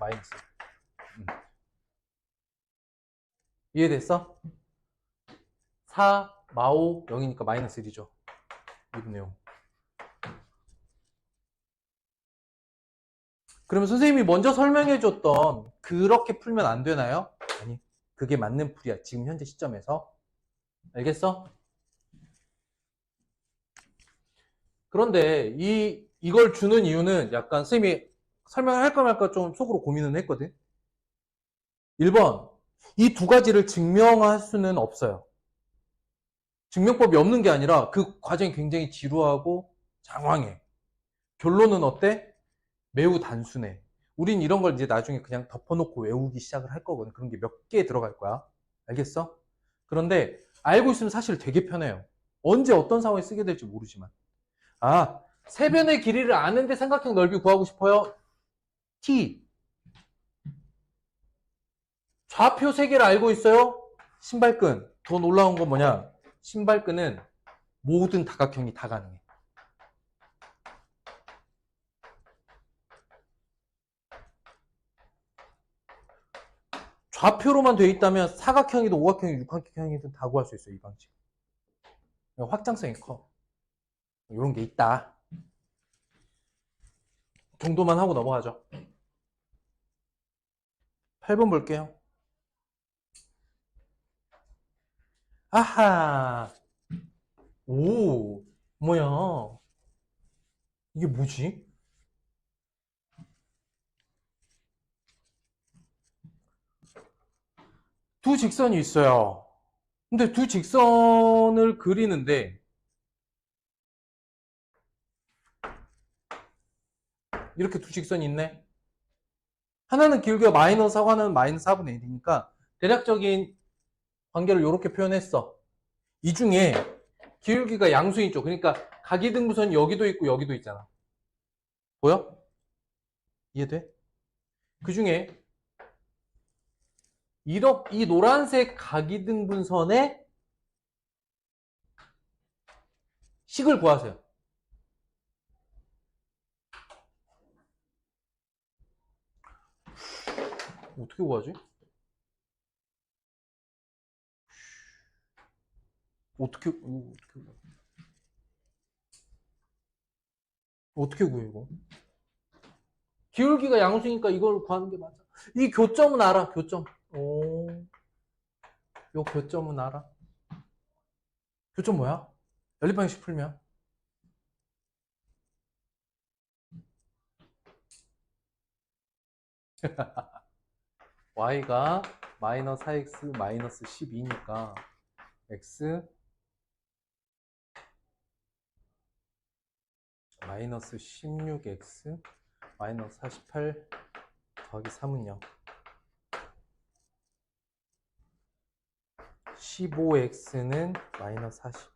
이해됐어? 4, 마5, 0이니까 마이너스 1이죠. 2분의 0. 그러면 선생님이 먼저 설명해줬던 그렇게 풀면 안 되나요? 아니, 그게 맞는 풀이야. 지금 현재 시점에서. 알겠어? 그런데 이걸 주는 이유는 약간 선생님이 설명을 할까 말까 좀 속으로 고민은 했거든. 1번, 이 2가지를 증명할 수는 없어요. 증명법이 없는 게 아니라 그 과정이 굉장히 지루하고 장황해. 결론은 어때? 매우 단순해. 우린 이런 걸 이제 나중에 그냥 덮어놓고 외우기 시작을 할 거거든. 그런 게 몇 개 들어갈 거야. 알겠어? 그런데 알고 있으면 사실 되게 편해요. 언제 어떤 상황에 쓰게 될지 모르지만. 세변의 길이를 아는데 삼각형 넓이 구하고 싶어요? T. 좌표 3개를 알고 있어요? 신발끈. 더 놀라운 건 뭐냐? 신발끈은 모든 다각형이 다 가능해. 좌표로만 돼 있다면 사각형이든 오각형이든 육각형이든 다 구할 수 있어요. 이 방식. 확장성이 커. 이런 게 있다 정도만 하고 넘어가죠. 8번 볼게요. 아하, 오, 뭐야, 이게 뭐지? 두 직선이 있어요. 근데 두 직선을 그리는데 이렇게 두 직선이 있네. 하나는 기울기가 마이너스 4고 하나는 마이너스 4분의 1이니까 대략적인 관계를 이렇게 표현했어. 이 중에 기울기가 양수인 쪽, 그러니까 각이등분선이 여기도 있고 여기도 있잖아. 보여? 이해돼? 그 중에 이 노란색 각이등분선의 식을 구하세요. 어떻게 구하지? 어떻게 구해 이거? 기울기가 양수니까 이걸 구하는 게 맞아. 이 교점은 알아. 교점. 오, 요 교점은 알아. 교점 뭐야? 연립방식 풀면 y가 마이너스 4x 마이너스 12니까 x 마이너스 16x 마이너스 48 더하기 3은 0. 15x는 마이너스 45.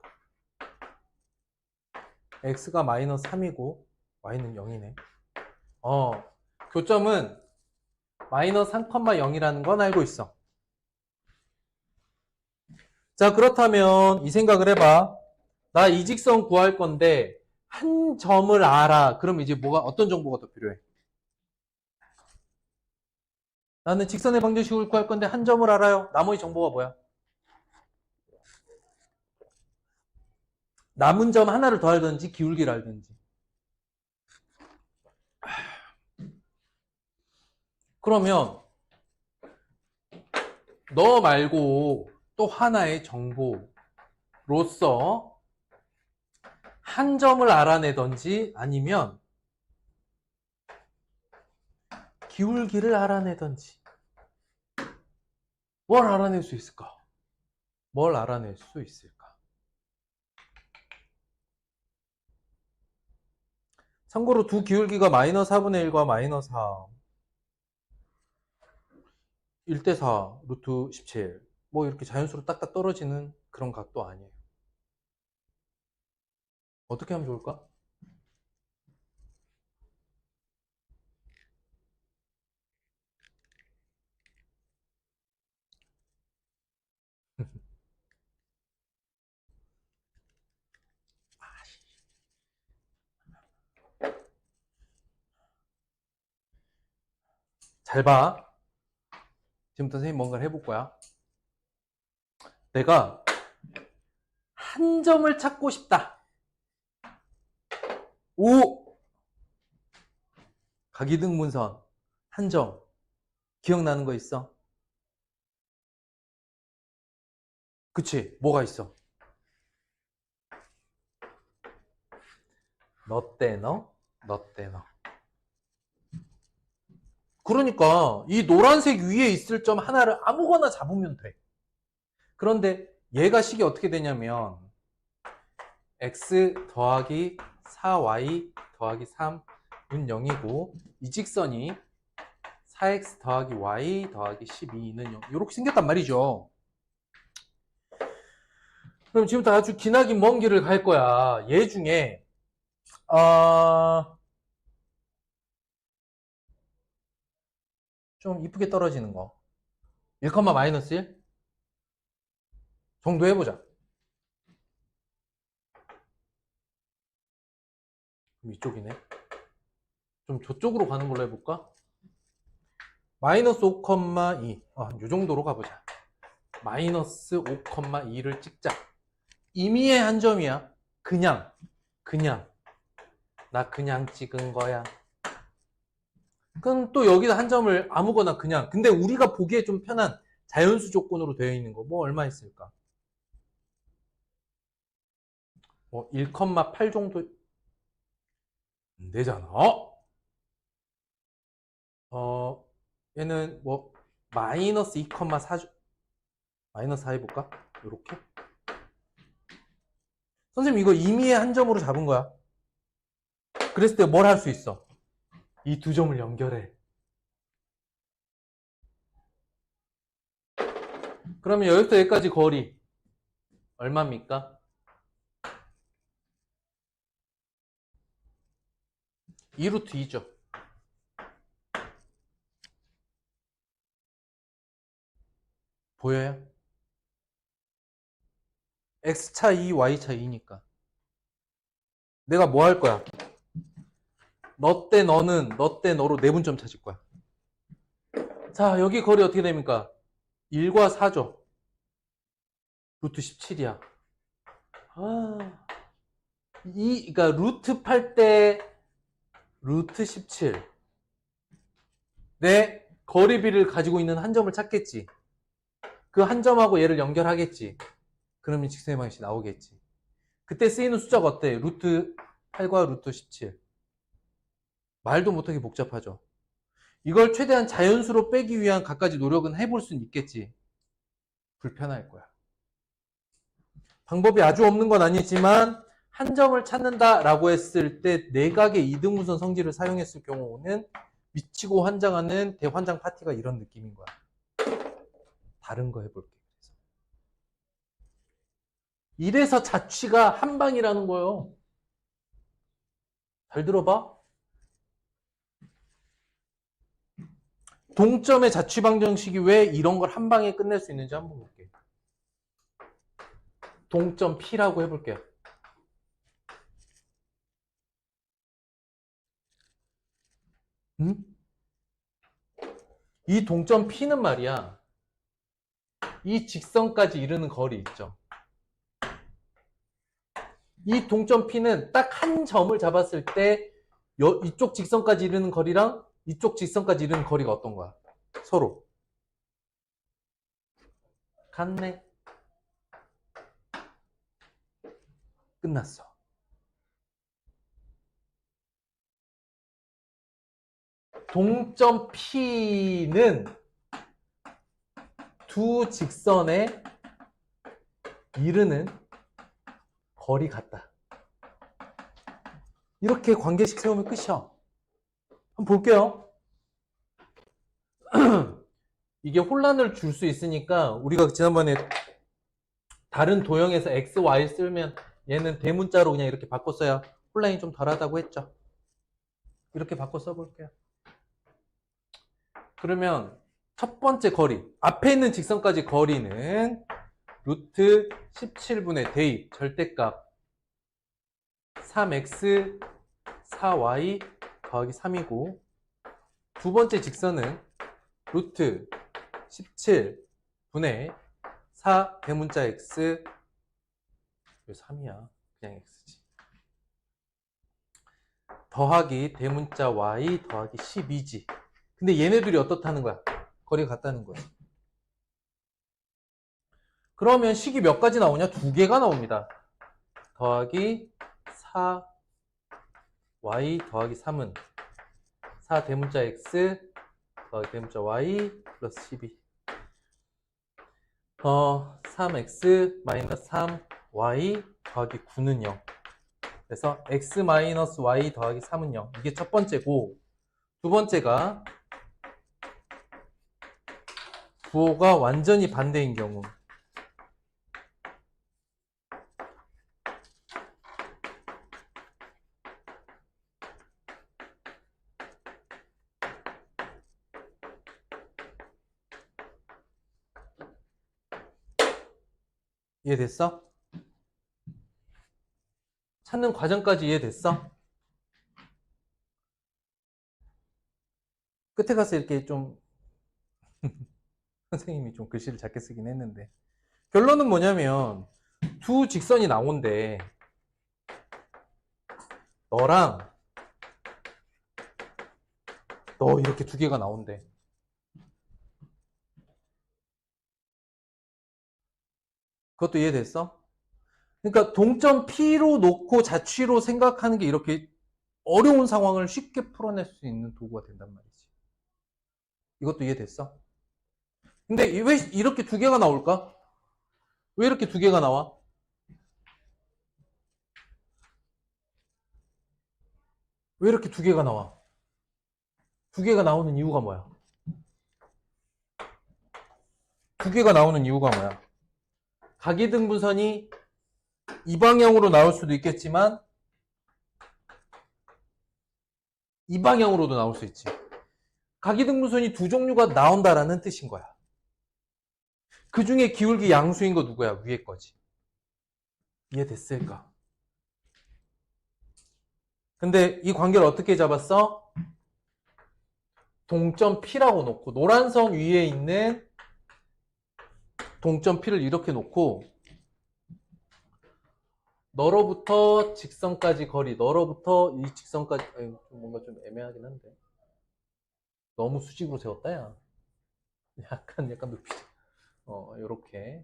x가 마이너스 3이고 y는 0이네. 교점은 마이너스 3,0이라는 건 알고 있어. 자, 그렇다면 이 생각을 해봐. 나 이 직선 구할 건데 한 점을 알아. 그럼 이제 어떤 정보가 더 필요해? 나는 직선의 방정식을 구할 건데 한 점을 알아요. 나머지 정보가 뭐야? 남은 점 하나를 더 알든지 기울기를 알든지. 그러면 너 말고 또 하나의 정보로서 한 점을 알아내든지 아니면 기울기를 알아내든지 뭘 알아낼 수 있을까? 뭘 알아낼 수 있을까? 참고로 두 기울기가 마이너스 4분의 1과 마이너스 4 1대4 루트 17 뭐 이렇게 자연수로 딱딱 떨어지는 그런 각도 아니에요. 어떻게 하면 좋을까? 잘 봐. 지금부터 선생님 뭔가를 해볼 거야. 내가 한 점을 찾고 싶다. 오! 각이등분선 한 점. 기억나는 거 있어? 그치? 뭐가 있어? 너 때 너, 너 때 너. 그러니까 이 노란색 위에 있을 점 하나를 아무거나 잡으면 돼. 그런데 얘가 식이 어떻게 되냐면 x 더하기 4y 더하기 3은 0이고 이 직선이 4x 더하기 y 더하기 12는 0 이렇게 생겼단 말이죠. 그럼 지금부터 아주 기나긴 먼 길을 갈 거야. 얘 중에 좀 이쁘게 떨어지는 거 1, 마이너스 1 정도 해보자. 그럼 이쪽이네. 좀 저쪽으로 가는 걸로 해볼까? 마이너스 5,2 이 정도로 가보자. 마이너스 5,2를 찍자. 임의의 한 점이야. 그냥 나 그냥 찍은 거야. 그럼 또 여기다 한 점을 아무거나 그냥, 근데 우리가 보기에 좀 편한 자연수 조건으로 되어 있는 거 뭐 얼마 있을까? 뭐 1,8 정도 안 되잖아. 얘는 뭐 마이너스 2,4 마이너스 4 해볼까? 요렇게. 선생님 이거 임의의 한 점으로 잡은 거야. 그랬을 때 뭘 할 수 있어? 이 두 점을 연결해. 그러면 여기부터 여기까지 거리 얼마입니까? 2루트 2죠. 보여요? X차 2, Y차 2니까. 내가 뭐 할 거야? 너 때 너는, 너 때 너로 내분점 찾을 거야. 자, 여기 거리 어떻게 됩니까? 1과 4죠. 루트 17이야. 그러니까 루트 8 대 루트 17. 내 거리비를 가지고 있는 한 점을 찾겠지. 그 한 점하고 얘를 연결하겠지. 그러면 직선의 방식이 나오겠지. 그때 쓰이는 숫자가 어때? 루트 8과 루트 17. 말도 못하게 복잡하죠. 이걸 최대한 자연수로 빼기 위한 갖가지 노력은 해볼 수는 있겠지. 불편할 거야. 방법이 아주 없는 건 아니지만 한 점을 찾는다라고 했을 때 내각의 이등분선 성질을 사용했을 경우는 미치고 환장하는 대환장 파티가 이런 느낌인 거야. 다른 거 해볼게. 이래서 자취가 한 방이라는 거예요. 잘 들어봐. 동점의 자취 방정식이 왜 이런 걸 한 방에 끝낼 수 있는지 한번 볼게. 동점 P라고 해볼게요. 이 동점 P는 말이야. 이 직선까지 이르는 거리 있죠. 이 동점 P는 딱 한 점을 잡았을 때 이쪽 직선까지 이르는 거리랑 이쪽 직선까지 이르는 거리가 어떤 거야? 서로 같네. 끝났어. 동점 P는 두 직선에 이르는 거리 같다. 이렇게 관계식 세우면 끝이야. 한번 볼게요. 이게 혼란을 줄 수 있으니까 우리가 지난번에 다른 도형에서 x, y 쓰면 얘는 대문자로 그냥 이렇게 바꿨어야 혼란이 좀 덜하다고 했죠. 이렇게 바꿔 써볼게요. 그러면 첫 번째 거리, 앞에 있는 직선까지 거리는 루트 17분의 대입 절대값 3x 4y 더하기 3이고, 두 번째 직선은 루트 17분의 4 대문자 x, 왜 3이야? 그냥 x지. 더하기 대문자 y 더하기 12지. 근데 얘네들이 어떻다는 거야? 거리가 같다는 거야. 그러면 식이 몇 가지 나오냐? 두 개가 나옵니다. 더하기 4y 더하기 3은 4 대문자 x 더하기 대문자 y 플러스 12. 3x 마이너스 3y 더하기 9는 0. 그래서 x 마이너스 y 더하기 3은 0. 이게 첫 번째고, 두 번째가 부호가 완전히 반대인 경우. 이해됐어? 찾는 과정까지 이해됐어? 끝에 가서 이렇게 좀 선생님이 좀 글씨를 작게 쓰긴 했는데, 결론은 뭐냐면 두 직선이 나온대. 너랑 너 이렇게 두 개가 나온대. 그것도 이해됐어? 그러니까 동점 P로 놓고 자취로 생각하는 게 이렇게 어려운 상황을 쉽게 풀어낼 수 있는 도구가 된단 말이지. 이것도 이해됐어? 근데 왜 이렇게 두 개가 나올까? 왜 이렇게 두 개가 나와? 왜 이렇게 두 개가 나와? 두 개가 나오는 이유가 뭐야? 두 개가 나오는 이유가 뭐야? 각이등분선이 이 방향으로 나올 수도 있겠지만 이 방향으로도 나올 수 있지. 각이등분선이 두 종류가 나온다라는 뜻인 거야. 그 중에 기울기 양수인 거 누구야? 위에 거지. 이해됐을까? 근데 이 관계를 어떻게 잡았어? 동점 P라고 놓고 노란 선 위에 있는 동점 P를 이렇게 놓고 너로부터 직선까지 거리, 너로부터 이 직선까지 뭔가 좀 애매하긴 한데 너무 수직으로 세웠다 야. 약간 높이죠. 요렇게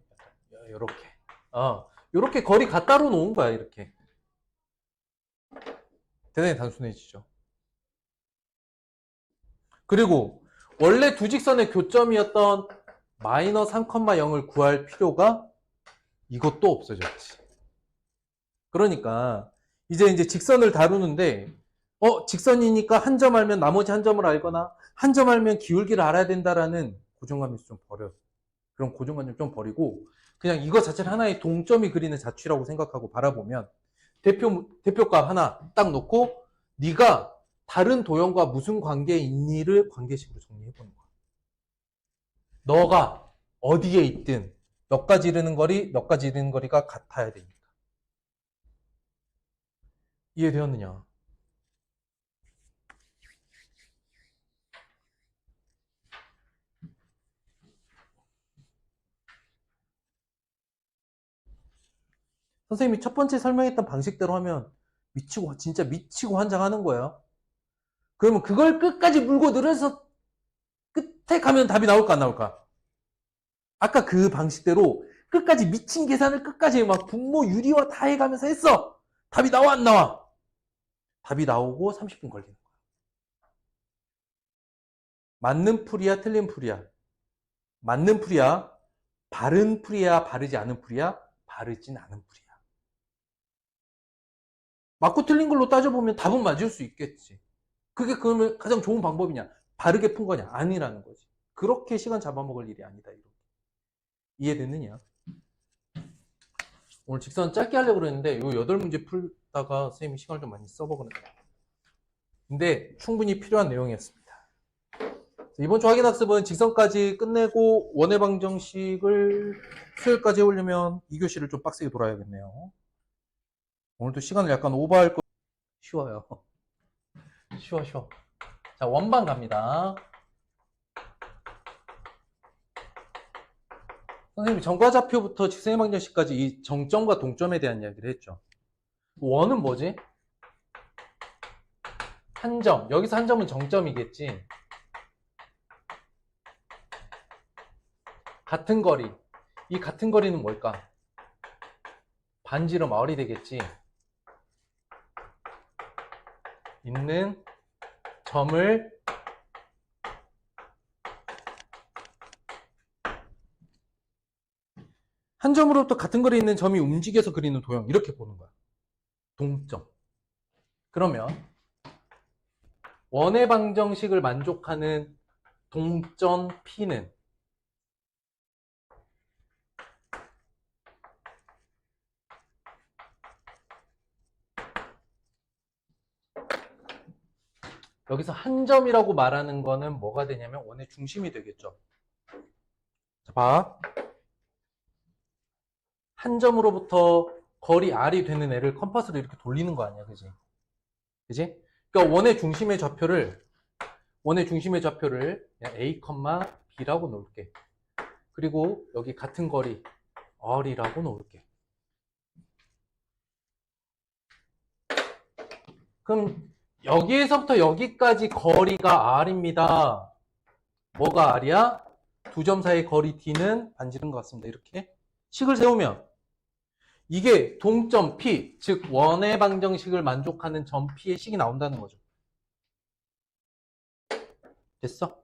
요렇게 요렇게 거리가 따로 놓은 거야. 이렇게 대단히 단순해지죠. 그리고 원래 두 직선의 교점이었던 마이너스 3,0을 구할 필요가 이것도 없어졌지. 그러니까 이제 직선을 다루는데 직선이니까 한 점 알면 나머지 한 점을 알거나 한 점 알면 기울기를 알아야 된다라는 고정관념에서 좀 버려. 그런 고정관념 좀 버리고 그냥 이거 자체를 하나의 동점이 그리는 자취라고 생각하고 바라보면 대표값 하나 딱 놓고 네가 다른 도형과 무슨 관계에 있니를 관계식으로 정리해보는 거야. 너가 어디에 있든 몇 가지 이르는 거리가 같아야 되니까. 이해되었느냐? 선생님이 첫 번째 설명했던 방식대로 하면 진짜 미치고 환장하는 거예요. 그러면 그걸 끝까지 물고 늘어서 끝에 가면 답이 나올까 안 나올까? 아까 그 방식대로 끝까지 미친 계산을 끝까지 막 분모 유리화 다 해가면서 했어. 답이 나와 안 나와? 답이 나오고 30분 걸리는 거야. 맞는 풀이야 틀린 풀이야? 맞는 풀이야? 바른 풀이야 바르지 않은 풀이야? 바르진 않은 풀이야. 맞고 틀린 걸로 따져보면 답은 맞을 수 있겠지. 그게 그러면 가장 좋은 방법이냐? 바르게 푼 거냐? 아니라는 거지. 그렇게 시간 잡아먹을 일이 아니다. 이렇게. 이해됐느냐? 오늘 직선 짧게 하려고 그랬는데 요 8문제 풀다가 선생님이 시간을 좀 많이 써먹었네요. 근데 충분히 필요한 내용이었습니다. 이번 주 확인학습은 직선까지 끝내고 원의 방정식을 수요일까지 해오려면 2교시를 좀 빡세게 돌아야겠네요. 오늘도 시간을 약간 오버할 거 쉬워요. 쉬워. 자, 원방 갑니다. 선생님이 정과좌표부터 직선의 방정식까지 이 정점과 동점에 대한 이야기를 했죠. 원은 뭐지? 한 점. 여기서 한 점은 정점이겠지. 같은 거리. 이 같은 거리는 뭘까? 반지름 R이 되겠지. 있는 점을 한 점으로부터 같은 거리에 있는 점이 움직여서 그리는 도형. 이렇게 보는 거야. 동점. 그러면 원의 방정식을 만족하는 동점 P는 여기서 한 점이라고 말하는 거는 뭐가 되냐면 원의 중심이 되겠죠. 자, 봐. 한 점으로부터 거리 R이 되는 애를 컴파스로 이렇게 돌리는 거 아니야. 그지? 그지? 그러니까 원의 중심의 좌표를 그냥 A, B라고 놓을게. 그리고 여기 같은 거리 R이라고 놓을게. 그럼 여기에서부터 여기까지 거리가 R입니다. 뭐가 R이야? 두 점 사이의 거리 D는 반지름 것 같습니다. 이렇게 식을 세우면 이게 동점 P, 즉 원의 방정식을 만족하는 점 P의 식이 나온다는 거죠. 됐어?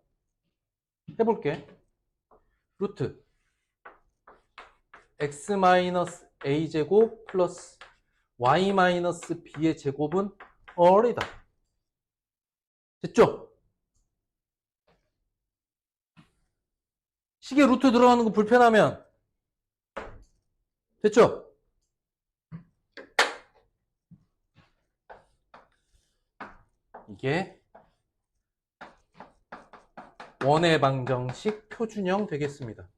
해볼게. 루트 x-a제곱 플러스 y-b의 제곱은 R이다. 됐죠? 식에 루트 들어가는 거 불편하면 됐죠? 이게 원의 방정식 표준형 되겠습니다.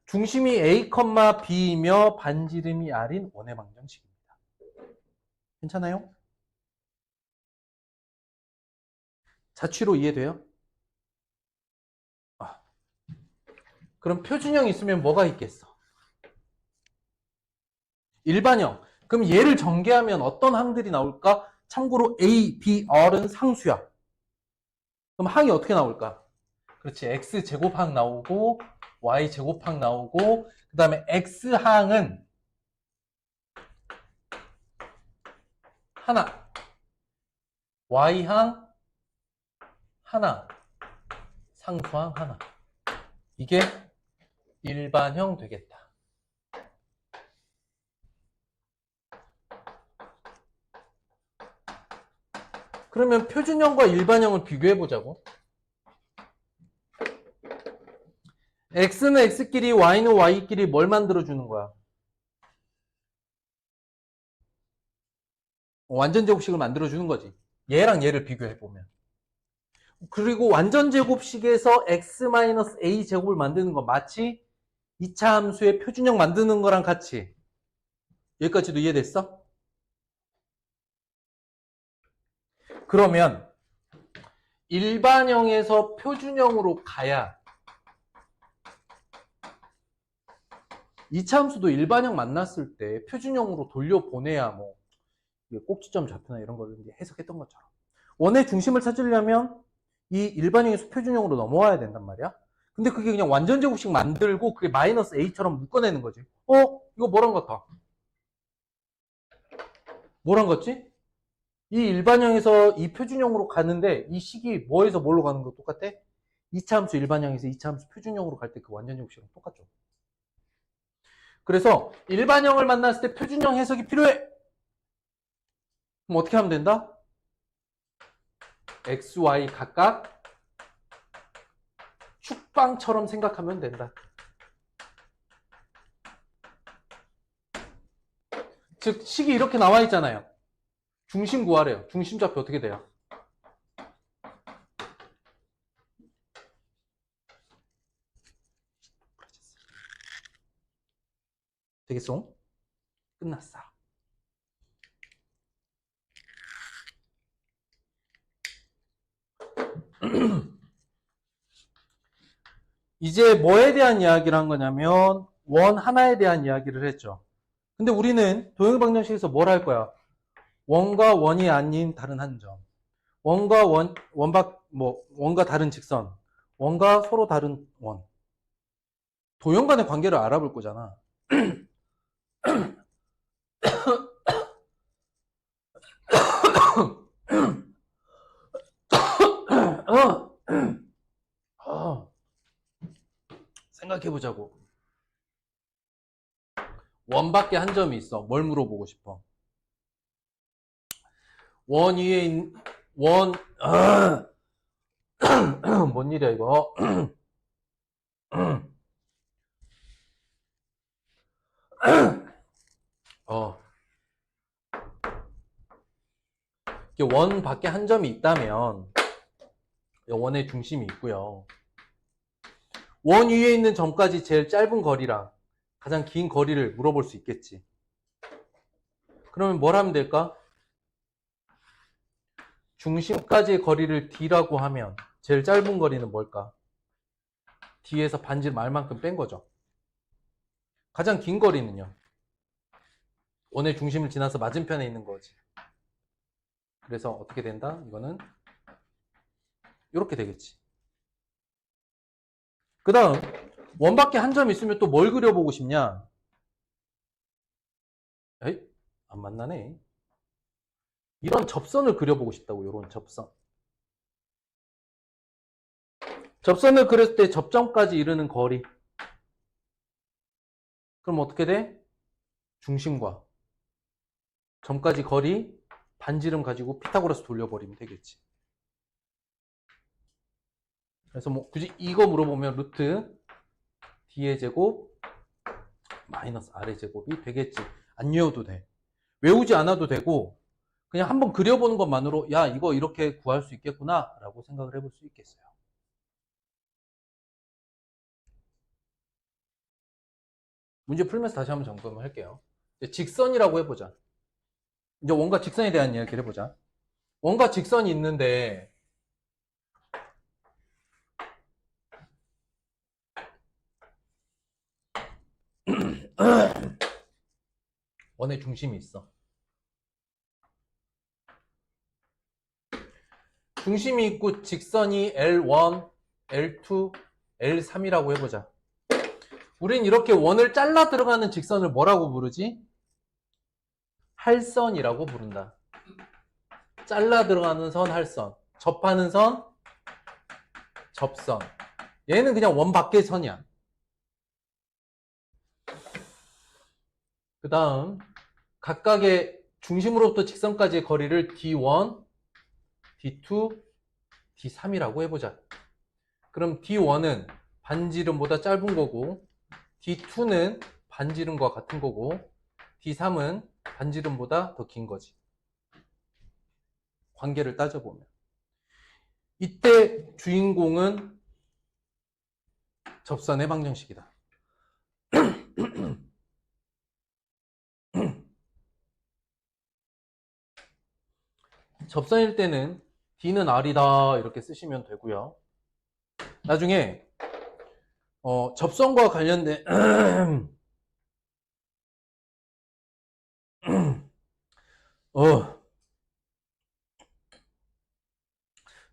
중심이 A, B이며 반지름이 R인 원의 방정식입니다. 괜찮아요? 자취로 이해돼요? 그럼 표준형 있으면 뭐가 있겠어? 일반형. 그럼 얘를 전개하면 어떤 항들이 나올까? 참고로 A, B, R은 상수야. 그럼 항이 어떻게 나올까? 그렇지. X제곱항 나오고 Y제곱항 나오고 그 다음에 X항은 하나, Y항 하나, 상수항 하나. 이게 일반형 되겠다. 그러면 표준형과 일반형을 비교해 보자고. X는 X끼리, Y는 Y끼리 뭘 만들어주는 거야? 완전 제곱식을 만들어주는 거지. 얘랑 얘를 비교해 보면. 그리고 완전 제곱식에서 X-A 제곱을 만드는 거 마치 2차 함수의 표준형 만드는 거랑 같이. 여기까지도 이해됐어? 그러면 일반형에서 표준형으로 가야 2차 함수도 일반형 만났을 때 표준형으로 돌려보내야 뭐 꼭지점 좌표나 이런 걸 이제 해석했던 것처럼 원의 중심을 찾으려면 이 일반형에서 표준형으로 넘어와야 된단 말이야. 근데 그게 그냥 완전 제곱식 만들고 그게 마이너스 A처럼 묶어내는 거지. 이거 뭐랑 같아? 뭐랑 같지? 이 일반형에서 이 표준형으로 가는데 이 식이 뭐에서 뭘로 가는 거 똑같아? 2차 함수 일반형에서 2차 함수 표준형으로 갈 때 그 완전 제곱식이랑 똑같죠. 그래서 일반형을 만났을 때 표준형 해석이 필요해. 그럼 어떻게 하면 된다? x, y 각각 축방처럼 생각하면 된다. 즉 식이 이렇게 나와 있잖아요. 중심 구하래요. 중심 좌표 어떻게 돼요? 되겠어? 끝났어. 이제 뭐에 대한 이야기를 한 거냐면 원 하나에 대한 이야기를 했죠. 근데 우리는 도형의 방정식에서 뭘 할 거야? 원과 원이 아닌 다른 한 점. 원과 원과 다른 직선. 원과 서로 다른 원. 도형 간의 관계를 알아볼 거잖아. 생각해보자고. 원밖에 한 점이 있어. 뭘 물어보고 싶어? 원 위에 있는 뭔 일이야 이거? 원 밖에 한 점이 있다면 원의 중심이 있고요. 원 위에 있는 점까지 제일 짧은 거리랑 가장 긴 거리를 물어볼 수 있겠지. 그러면 뭘 하면 될까? 중심까지의 거리를 D라고 하면 제일 짧은 거리는 뭘까? D에서 반지름 R만큼 뺀 거죠. 가장 긴 거리는요? 원의 중심을 지나서 맞은편에 있는 거지. 그래서 어떻게 된다? 이거는 이렇게 되겠지. 그 다음 원밖에 한 점 있으면 또 뭘 그려보고 싶냐? 에이? 안 만나네. 이런 접선을 그려보고 싶다고. 이런 접선. 접선을 그렸을 때 접점까지 이르는 거리. 그럼 어떻게 돼? 중심과 점까지 거리 반지름 가지고 피타고라스 돌려버리면 되겠지. 그래서 뭐 굳이 이거 물어보면 루트 D의 제곱 마이너스 R의 제곱이 되겠지. 안 외워도 돼. 외우지 않아도 되고 그냥 한번 그려보는 것만으로 야 이거 이렇게 구할 수 있겠구나 라고 생각을 해볼 수 있겠어요. 문제 풀면서 다시 한번 점검을 할게요. 직선이라고 해보자. 이제 원과 직선에 대한 이야기를 해보자. 원과 직선이 있는데 원의 중심이 있어. 중심이 있고 직선이 L1, L2, L3이라고 해보자. 우린 이렇게 원을 잘라 들어가는 직선을 뭐라고 부르지? 할선이라고 부른다. 잘라 들어가는 선 할선. 접하는 선 접선. 얘는 그냥 원 밖의 선이야. 그 다음 각각의 중심으로부터 직선까지의 거리를 D1, D2, D3이라고 해보자. 그럼 D1은 반지름보다 짧은 거고 D2는 반지름과 같은 거고 D3은 반지름보다 더 긴 거지. 관계를 따져보면. 이때 주인공은 접선의 방정식이다. 접선일 때는 D는 R이다 이렇게 쓰시면 되고요. 나중에 접선과 관련된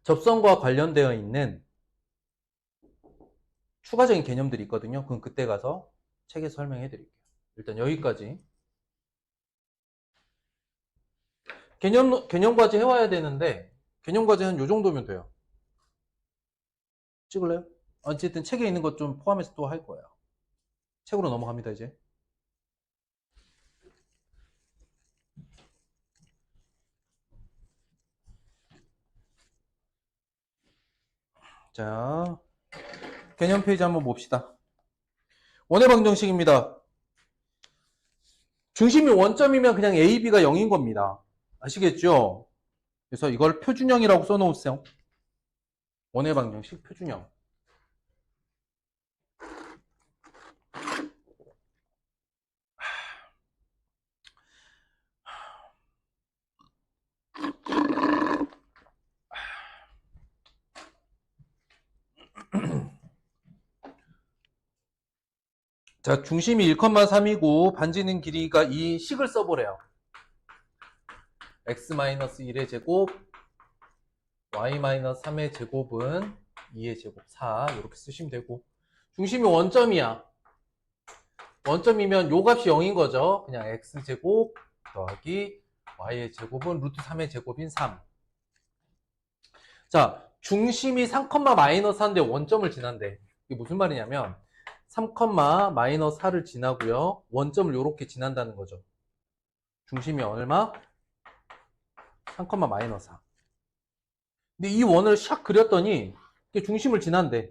접선과 관련되어 있는 추가적인 개념들이 있거든요. 그럼 그때 가서 책에서 설명해 드릴게요. 일단 여기까지. 개념과제 해와야 되는데 개념과제는 이 정도면 돼요. 찍을래요? 어쨌든 책에 있는 것 좀 포함해서 또 할 거예요. 책으로 넘어갑니다 이제. 자, 개념 페이지 한번 봅시다. 원의 방정식입니다. 중심이 원점이면 그냥 A, B가 0인 겁니다. 아시겠죠? 그래서 이걸 표준형이라고 써놓으세요. 원의 방정식 표준형. 자, 중심이 1,3이고 반지는 길이가 이 식을 써보래요. x-1의 제곱 y-3의 제곱은 2의 제곱 4 이렇게 쓰시면 되고 중심이 원점이야. 원점이면 요 값이 0인 거죠. 그냥 x제곱 더하기 y의 제곱은 루트 3의 제곱인 3. 자, 중심이 3,-4인데 원점을 지난대. 이게 무슨 말이냐면 3,-4를 지나고요. 원점을 이렇게 지난다는 거죠. 중심이 얼마? 3,-4. 근데 이 원을 샥 그렸더니 이게 중심을 지난대.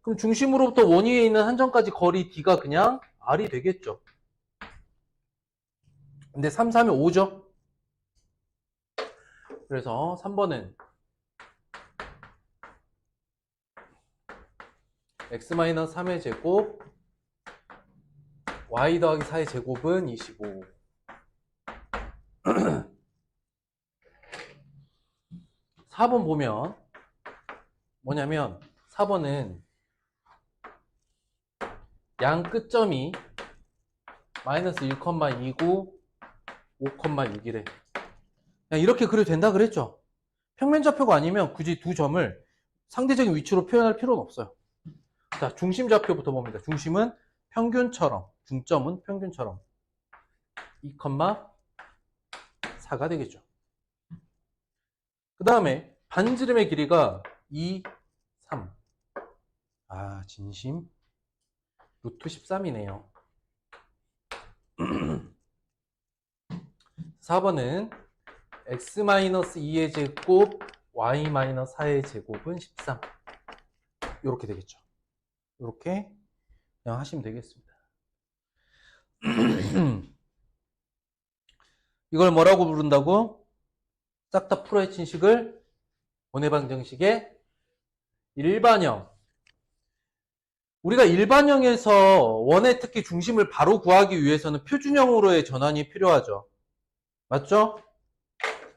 그럼 중심으로부터 원 위에 있는 한 점까지 거리 D가 그냥 R이 되겠죠. 근데 3, 3이 5죠. 그래서 3번은 x-3의 제곱 y 더하기 4의 제곱은 25. 4번 보면 뭐냐면 4번은 양 끝점이 마이너스 1,29, 5,6이래. 그냥 이렇게 그려도 된다 그랬죠? 평면 좌표가 아니면 굳이 두 점을 상대적인 위치로 표현할 필요는 없어요. 자, 중심 좌표부터 봅니다. 중심은 평균처럼, 중점은 평균처럼 2,4가 되겠죠. 그 다음에 반지름의 길이가 2, 3. 아, 진심. 루트 13이네요. 4번은 x-2의 제곱, y-4의 제곱은 13. 이렇게 되겠죠. 이렇게 그냥 하시면 되겠습니다. 이걸 뭐라고 부른다고? 싹 다 풀어헤친 식을 원해방정식의 일반형. 우리가 일반형에서 원의 특히 중심을 바로 구하기 위해서는 표준형으로의 전환이 필요하죠. 맞죠?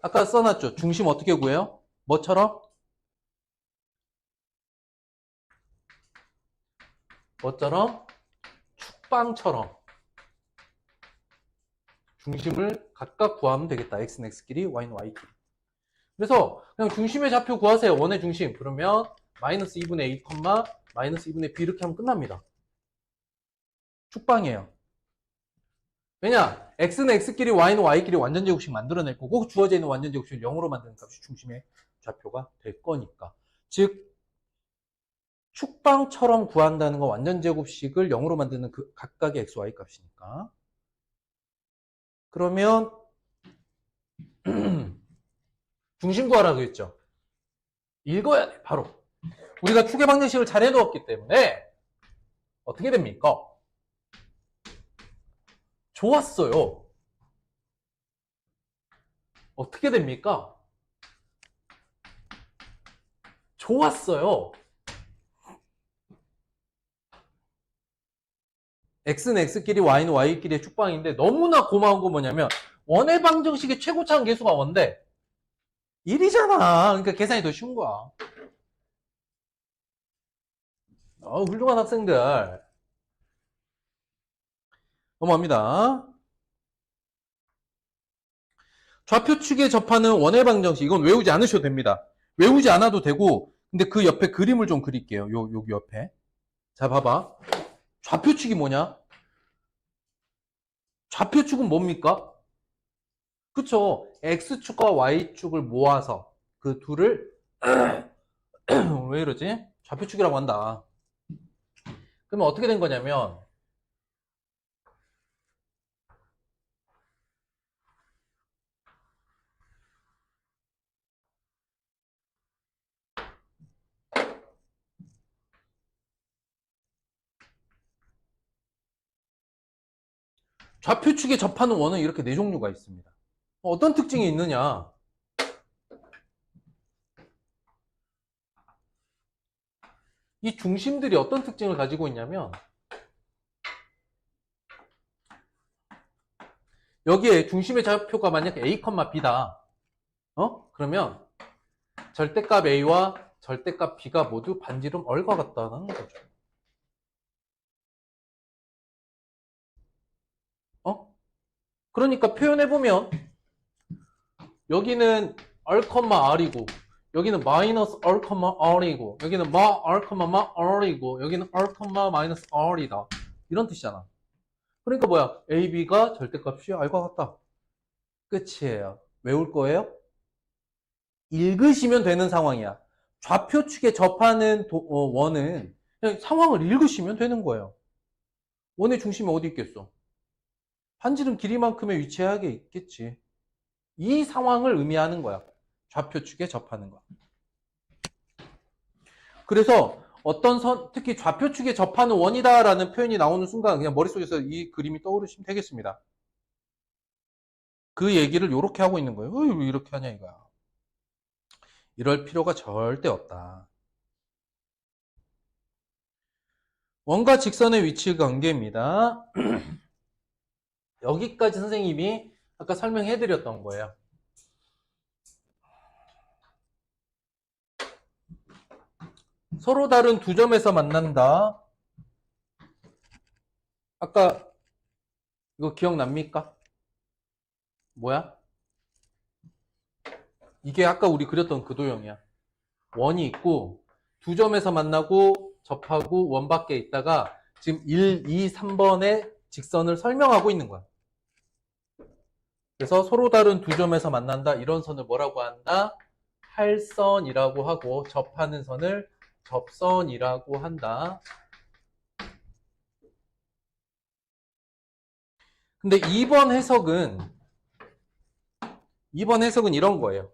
아까 써놨죠. 중심 어떻게 구해요? 뭐처럼? 뭐처럼? 축방처럼. 중심을 각각 구하면 되겠다. x는 x끼리, y는 y끼리. 그래서 그냥 중심의 좌표 구하세요. 원의 중심. 그러면 마이너스 2분의 a, 마이너스 2분의 b 이렇게 하면 끝납니다. 축방이에요. 왜냐? x는 x끼리, y는 y끼리 완전제곱식 만들어낼 거고 주어져 있는 완전제곱식을 0으로 만드는 값이 중심의 좌표가 될 거니까. 즉 축방처럼 구한다는 건 완전제곱식을 0으로 만드는 그 각각의 x, y 값이니까. 그러면 중심 구하라고 했죠. 읽어야 돼, 바로. 우리가 추계 방정식을 잘 해놓았기 때문에 어떻게 됩니까? 좋았어요. 어떻게 됩니까? 좋았어요. x는 x끼리, y는 y끼리의 축방인데 너무나 고마운 건 뭐냐면 원의 방정식의 최고차원 계수가 원데 1이잖아. 그러니까 계산이 더 쉬운 거야. 훌륭한 학생들. 넘어갑니다. 좌표축에 접하는 원의 방정식. 이건 외우지 않으셔도 됩니다. 외우지 않아도 되고 근데 그 옆에 그림을 좀 그릴게요. 여기 옆에. 자, 봐봐. 좌표축이 뭐냐? 좌표축은 뭡니까? 그쵸. X축과 Y축을 모아서 그 둘을 왜 이러지? 좌표축이라고 한다. 그러면 어떻게 된 거냐면 좌표축에 접하는 원은 이렇게 네 종류가 있습니다. 어떤 특징이 있느냐? 이 중심들이 어떤 특징을 가지고 있냐면 여기에 중심의 좌표가 만약에 A, B다. 그러면 절대값 A와 절대값 B가 모두 반지름 얼과 같다는 거죠. 그러니까 표현해보면 여기는 R, R이고 여기는 마이너스 R, R이고 여기는 R, R이고 여기는 R, 마이너스 R이다. 이런 뜻이잖아. 그러니까 뭐야? A, B가 절대값이 R과 같다. 끝이에요. 외울 거예요? 읽으시면 되는 상황이야. 좌표축에 접하는 원은 그냥 상황을 읽으시면 되는 거예요. 원의 중심이 어디 있겠어? 반지름 길이만큼의 위치하에 있겠지. 이 상황을 의미하는 거야. 좌표축에 접하는 거. 그래서 어떤 특히 좌표축에 접하는 원이다라는 표현이 나오는 순간 그냥 머릿속에서 이 그림이 떠오르시면 되겠습니다. 그 얘기를 이렇게 하고 있는 거예요. 왜 이렇게 하냐 이거야. 이럴 필요가 절대 없다. 원과 직선의 위치 관계입니다. 여기까지 선생님이 아까 설명해 드렸던 거예요. 서로 다른 두 점에서 만난다. 아까 이거 기억납니까? 뭐야? 이게 아까 우리 그렸던 그 도형이야. 원이 있고 두 점에서 만나고 접하고 원 밖에 있다가 지금 1, 2, 3번의 직선을 설명하고 있는 거야. 그래서 서로 다른 두 점에서 만난다. 이런 선을 뭐라고 한다? 할선이라고 하고 접하는 선을 접선이라고 한다. 근데 2번 해석은 이런 거예요.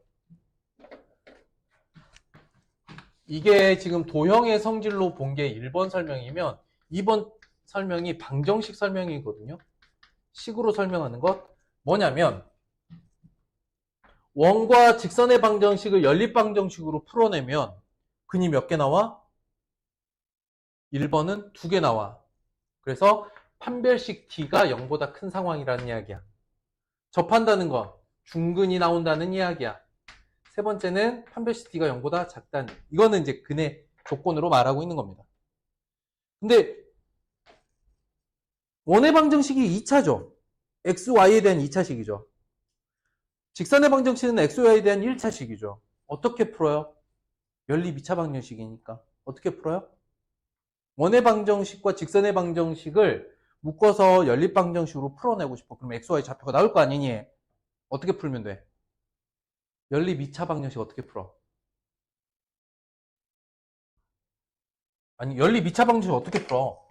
이게 지금 도형의 성질로 본 게 1번 설명이면 2번 설명이 방정식 설명이거든요. 식으로 설명하는 것 뭐냐면 원과 직선의 방정식을 연립방정식으로 풀어내면 근이 몇 개 나와? 1번은 2개 나와. 그래서 판별식 t가 0보다 큰 상황이라는 이야기야. 접한다는 건 중근이 나온다는 이야기야. 세 번째는 판별식 t가 0보다 작다는, 이거는 이제 근의 조건으로 말하고 있는 겁니다. 근데 원의 방정식이 2차죠. xy에 대한 2차식이죠. 직선의 방정식은 xy에 대한 1차식이죠. 어떻게 풀어요? 연립 2차 방정식이니까. 어떻게 풀어요? 원의 방정식과 직선의 방정식을 묶어서 연립 방정식으로 풀어내고 싶어. 그럼 xy 좌표가 나올 거 아니니? 어떻게 풀면 돼? 연립 2차 방정식 어떻게 풀어? 아니, 연립 2차 방정식 어떻게 풀어?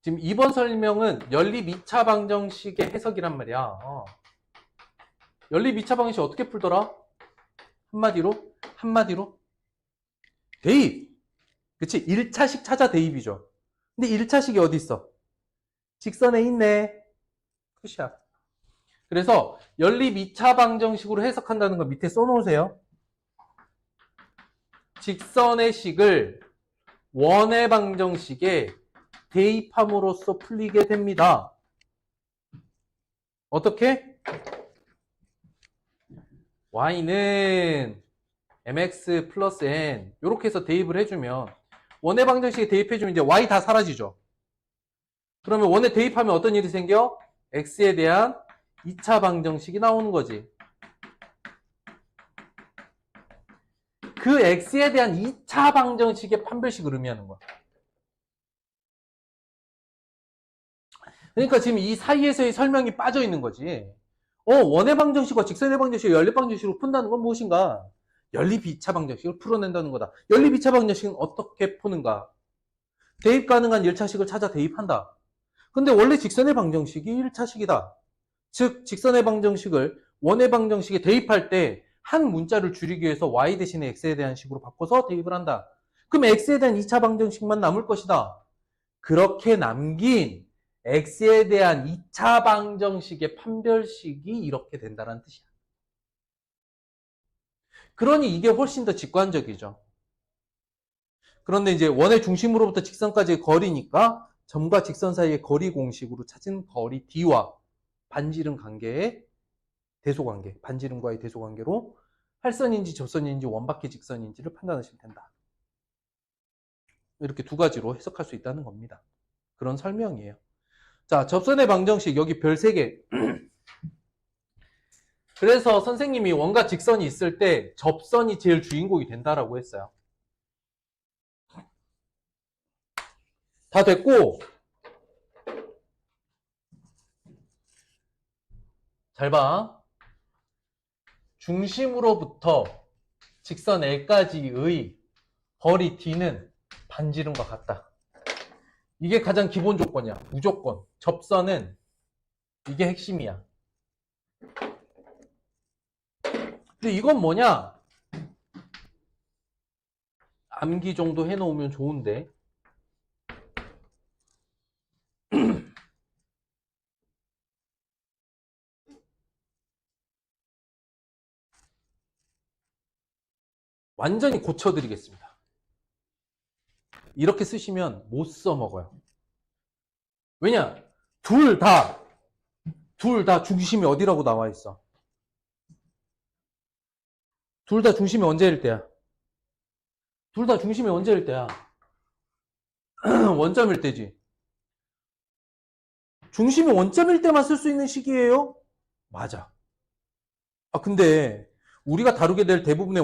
지금 이번 설명은 연립 2차 방정식의 해석이란 말이야. 연립 2차 방정식 어떻게 풀더라? 한마디로 대입. 그치? 1차식 찾아 대입이죠. 근데 1차식이 어디 있어? 직선에 있네. 끝이야. 그래서 연립 2차 방정식으로 해석한다는 거 밑에 써놓으세요. 직선의 식을 원의 방정식에 대입함으로써 풀리게 됩니다. 어떻게? y는 mx 플러스 n 이렇게 해서 대입을 해주면 원의 방정식에 대입해주면 이제 y 다 사라지죠. 그러면 원에 대입하면 어떤 일이 생겨? x에 대한 2차 방정식이 나오는 거지. 그 x에 대한 2차 방정식의 판별식을 의미하는 거야. 그러니까 지금 이 사이에서의 설명이 빠져 있는 거지. 원의 방정식과 직선의 방정식을 연립 방정식으로 푼다는 건 무엇인가? 연립 2차 방정식을 풀어낸다는 거다. 연립 2차 방정식은 어떻게 푸는가? 대입 가능한 1차식을 찾아 대입한다. 근데 원래 직선의 방정식이 1차식이다. 즉 직선의 방정식을 원의 방정식에 대입할 때 한 문자를 줄이기 위해서 y 대신에 x에 대한 식으로 바꿔서 대입을 한다. 그럼 x에 대한 2차 방정식만 남을 것이다. 그렇게 남긴 x에 대한 2차 방정식의 판별식이 이렇게 된다는 뜻이야. 그러니 이게 훨씬 더 직관적이죠. 그런데 이제 원의 중심으로부터 직선까지의 거리니까 점과 직선 사이의 거리 공식으로 찾은 거리 d와 반지름 관계의 대소관계, 반지름과의 대소관계로 할선인지 접선인지 원바퀴 직선인지를 판단하시면 된다. 이렇게 두 가지로 해석할 수 있다는 겁니다. 그런 설명이에요. 자, 접선의 방정식 여기 별 3개. 그래서 선생님이 원과 직선이 있을 때 접선이 제일 주인공이 된다라고 했어요. 다 됐고, 잘 봐. 중심으로부터 직선 L까지의 거리 D는 반지름과 같다. 이게 가장 기본 조건이야. 무조건. 접선은 이게 핵심이야. 근데 이건 뭐냐? 암기 정도 해놓으면 좋은데. 완전히 고쳐드리겠습니다. 이렇게 쓰시면 못 써먹어요. 왜냐? 둘 다 중심이 어디라고 나와 있어? 둘 다 중심이 언제일 때야? 둘 다 중심이 언제일 때야? 원점일 때지. 중심이 원점일 때만 쓸 수 있는 식이에요? 맞아. 아, 근데 우리가 다루게 될 대부분의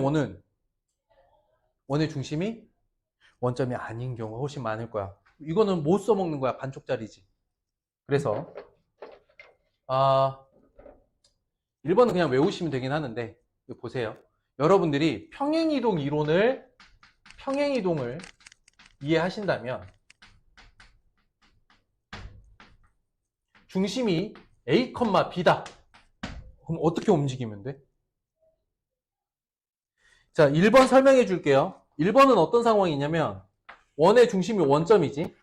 원의 중심이 원점이 아닌 경우가 훨씬 많을 거야. 이거는 못 써먹는 거야. 반쪽짜리지. 그래서 1번은 그냥 외우시면 되긴 하는데 보세요. 여러분들이 평행이동을 이해하신다면 중심이 A, B다. 그럼 어떻게 움직이면 돼? 자, 1번 설명해 줄게요. 1번은 어떤 상황이냐면 원의 중심이 원점이지.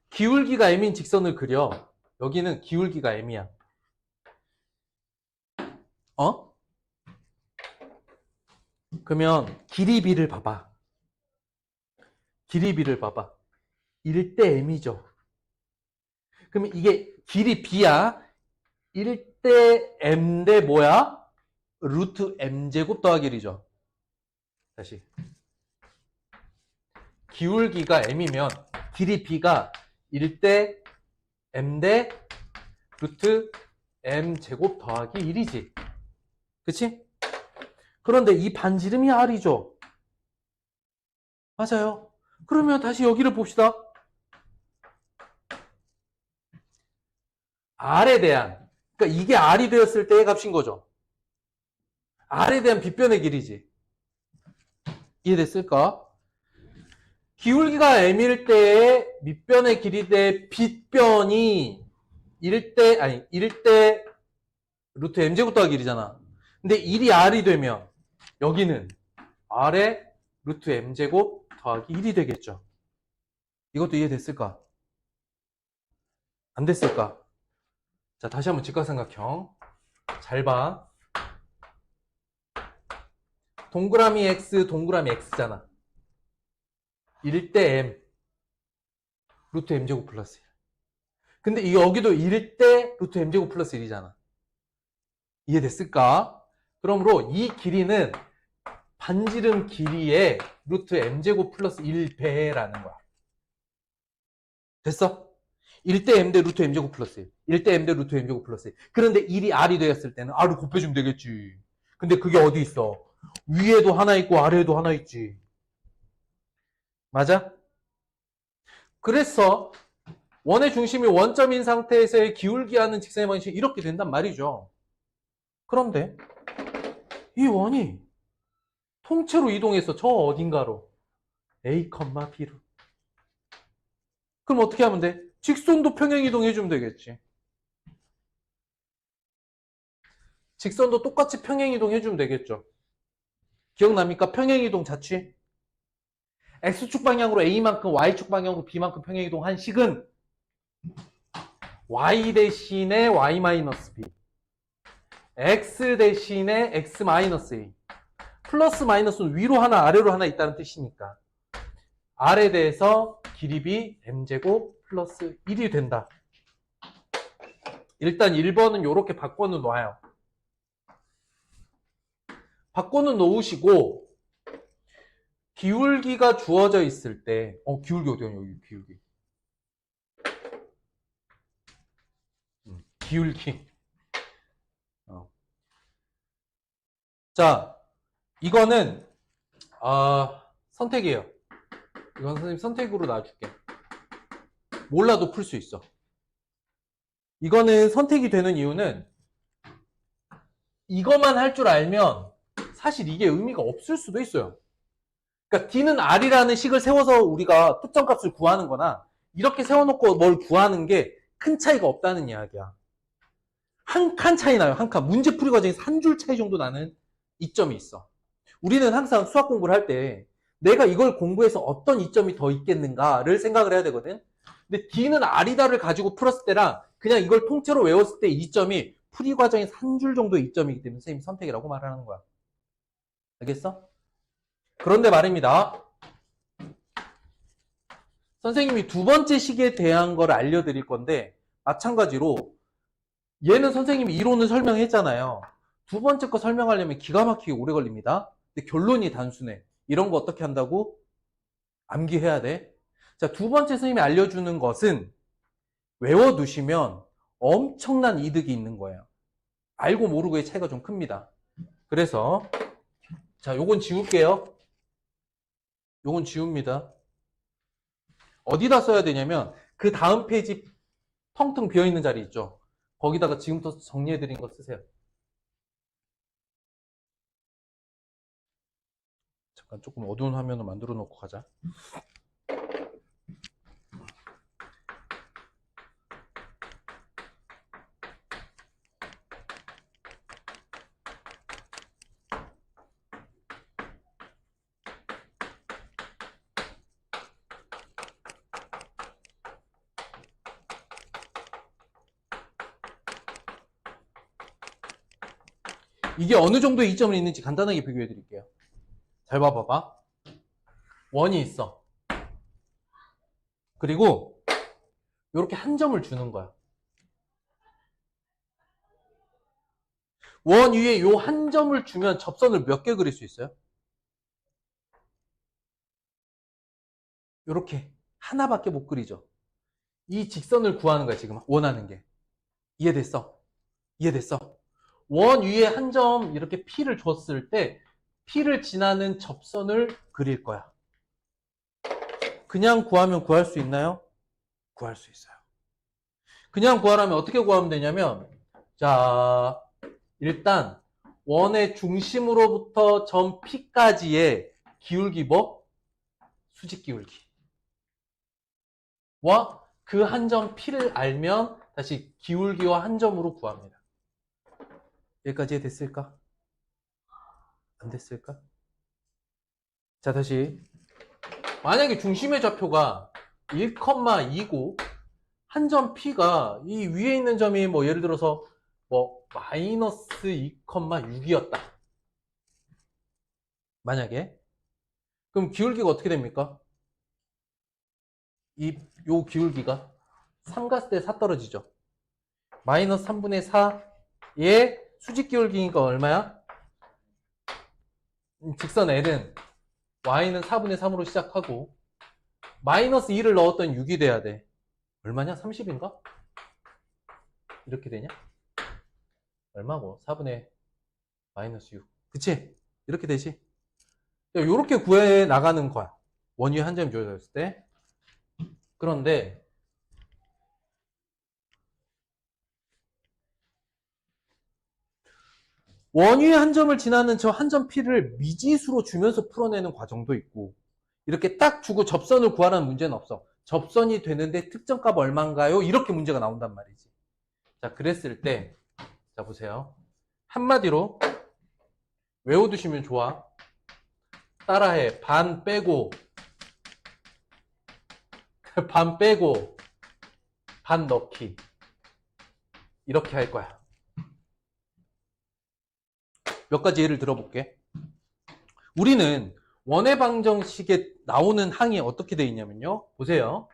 기울기가 M인 직선을 그려. 여기는 기울기가 M이야. 그러면 길이 B를 봐봐. 길이 B를 봐봐. 1대 M이죠. 그러면 이게 길이 B야. 1대 M 대 뭐야? 루트 M제곱 더하기 1이죠. 다시. 기울기가 M이면 길이 B가 1대 M 대 루트 M제곱 더하기 1이지. 그치? 그런데 이 반지름이 R이죠. 맞아요. 그러면 다시 여기를 봅시다. R에 대한, 그러니까 이게 R이 되었을 때의 값인 거죠. R에 대한 빗변의 길이지. 이해됐을까? 기울기가 M일 때의 밑변의 길이 대 빗변이 1대 루트 M제곱 더하기 1이잖아. 근데 1이 R이 되면 여기는 R의 루트 M제곱 더하기 1이 되겠죠. 이것도 이해됐을까? 안 됐을까? 자, 다시 한번 직각삼각형. 잘 봐. 동그라미 X, 동그라미 X잖아. 1대 M, 루트 M제곱 플러스 1. 근데 여기도 1대 루트 M제곱 플러스 1이잖아. 이해됐을까? 그러므로 이 길이는 반지름 길이의 루트 M제곱 플러스 1배라는 거야. 됐어? 1대 M 대 루트 M제곱 플러스 1. 1대 M 대 루트 M제곱 플러스 1. 그런데 1이 R이 되었을 때는 R을 곱해주면 되겠지. 근데 그게 어디 있어? 위에도 하나 있고 아래에도 하나 있지. 맞아? 그래서 원의 중심이 원점인 상태에서의 기울기하는 직선의 방식이 이렇게 된단 말이죠. 그런데 이 원이 통째로 이동해서 저 어딘가로 A, B로. 그럼 어떻게 하면 돼? 직선도 평행 이동해주면 되겠지. 직선도 똑같이 평행 이동해주면 되겠죠. 기억납니까? 평행 이동 자취. X축 방향으로 A만큼 Y축 방향으로 B만큼 평행 이동한 식은 Y 대신에 Y-B, X 대신에 X-A, 플러스 마이너스는 위로 하나 아래로 하나 있다는 뜻이니까 R에 대해서 길이 B M제곱 플러스 1이 된다. 일단 1번은 이렇게 바꿔는 놔요. 바꿔는 놓으시고 기울기가 주어져 있을 때 기울기 어디야? 여기 기울기. 기울기. 자, 이거는 선택이에요. 이건 선생님 선택으로 놔줄게. 몰라도 풀 수 있어. 이거는 선택이 되는 이유는 이것만 할 줄 알면 사실 이게 의미가 없을 수도 있어요. 그러니까 D는 R이라는 식을 세워서 우리가 특정값을 구하는 거나 이렇게 세워놓고 뭘 구하는 게 큰 차이가 없다는 이야기야. 한 칸 차이 나요. 한 칸. 문제 풀이 과정에서 한 줄 차이 정도 나는 이점이 있어. 우리는 항상 수학 공부를 할 때 내가 이걸 공부해서 어떤 이점이 더 있겠는가를 생각을 해야 되거든. 근데 D는 R이다를 가지고 풀었을 때랑 그냥 이걸 통째로 외웠을 때 이점이 풀이 과정에서 한 줄 정도의 이점이기 때문에 선생님 선택이라고 말하는 거야. 알겠어? 그런데 말입니다. 선생님이 두 번째 식에 대한 걸 알려드릴 건데 마찬가지로 얘는 선생님이 이론을 설명했잖아요. 두 번째 거 설명하려면 기가 막히게 오래 걸립니다. 근데 결론이 단순해. 이런 거 어떻게 한다고? 암기해야 돼. 자, 두 번째 선생님이 알려주는 것은 외워두시면 엄청난 이득이 있는 거예요. 알고 모르고의 차이가 좀 큽니다. 그래서 자, 요건 지울게요. 요건 지웁니다. 어디다 써야 되냐면 그 다음 페이지 텅텅 비어있는 자리 있죠. 거기다가 지금부터 정리해드린 거 쓰세요. 잠깐 조금 어두운 화면을 만들어 놓고 가자. 이게 어느 정도의 이점이 있는지 간단하게 비교해 드릴게요. 잘 봐봐봐. 원이 있어. 그리고 이렇게 한 점을 주는 거야. 원 위에 요 한 점을 주면 접선을 몇 개 그릴 수 있어요? 이렇게 하나밖에 못 그리죠. 이 직선을 구하는 거야, 지금 원하는 게. 이해됐어? 이해됐어? 원 위에 한 점 이렇게 P를 줬을 때 P를 지나는 접선을 그릴 거야. 그냥 구하면 구할 수 있나요? 구할 수 있어요. 그냥 구하려면 어떻게 구하면 되냐면, 자, 일단 원의 중심으로부터 점 P까지의 기울기 뭐? 수직 기울기. 와 그 한 점 P를 알면 다시 기울기와 한 점으로 구합니다. 여기까지 됐을까? 안 됐을까? 자, 다시. 만약에 중심의 좌표가 1,2고 한 점 P가 이 위에 있는 점이 뭐 예를 들어서 뭐 마이너스 2,6이었다. 만약에. 그럼 기울기가 어떻게 됩니까? 요 기울기가 3 갔을 때 4 떨어지죠. 마이너스 3분의 4의 수직 기울기니까 얼마야? 직선 L은 Y는 4분의 3으로 시작하고 마이너스 2를 넣었던 6이 돼야 돼. 얼마냐? 30인가? 이렇게 되냐? 얼마고? 4분의 마이너스 6. 그치? 이렇게 되지? 이렇게 구해 나가는 거야. 원 위에 한 점이 주어졌을 때. 그런데 원 위에 한 점을 지나는 저 한 점 P를 미지수로 주면서 풀어내는 과정도 있고, 이렇게 딱 주고 접선을 구하라는 문제는 없어. 접선이 되는데 특정 값 얼마인가요? 이렇게 문제가 나온단 말이지. 자, 그랬을 때, 자, 보세요. 한마디로 외워두시면 좋아. 따라해. 반 빼고, 반 빼고, 반 넣기. 이렇게 할 거야. 몇 가지 예를 들어볼게. 우리는 원의 방정식에 나오는 항이 어떻게 되어 있냐면요. 보세요.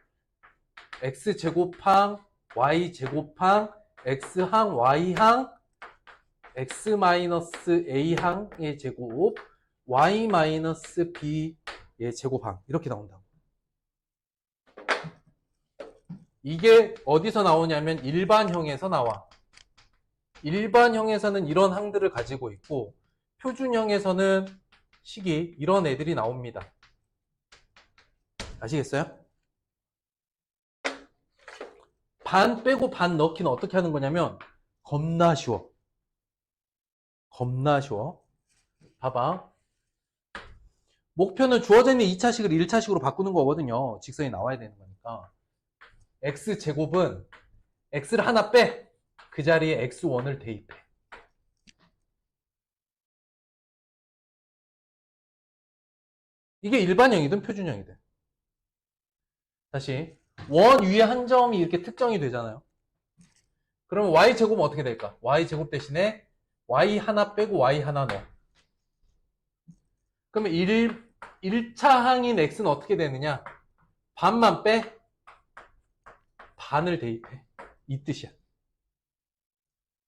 x제곱항, y제곱항, x항, y항, x-a항의 제곱, y-b의 제곱항. 이렇게 나온다고. 이게 어디서 나오냐면 일반형에서 나와. 일반형에서는 이런 항들을 가지고 있고, 표준형에서는 식이 이런 애들이 나옵니다. 아시겠어요? 반 빼고 반 넣기는 어떻게 하는 거냐면 겁나 쉬워. 겁나 쉬워. 봐봐. 목표는 주어져 있는 2차식을 1차식으로 바꾸는 거거든요. 직선이 나와야 되는 거니까. x제곱은 x를 하나 빼. 그 자리에 x1을 대입해. 이게 일반형이든 표준형이든. 다시 원 위에 한 점이 이렇게 특정이 되잖아요. 그러면 y제곱은 어떻게 될까? y제곱 대신에 y 하나 빼고 y 하나 넣어. 그러면 1차 항인 x는 어떻게 되느냐? 반만 빼, 반을 대입해. 이 뜻이야.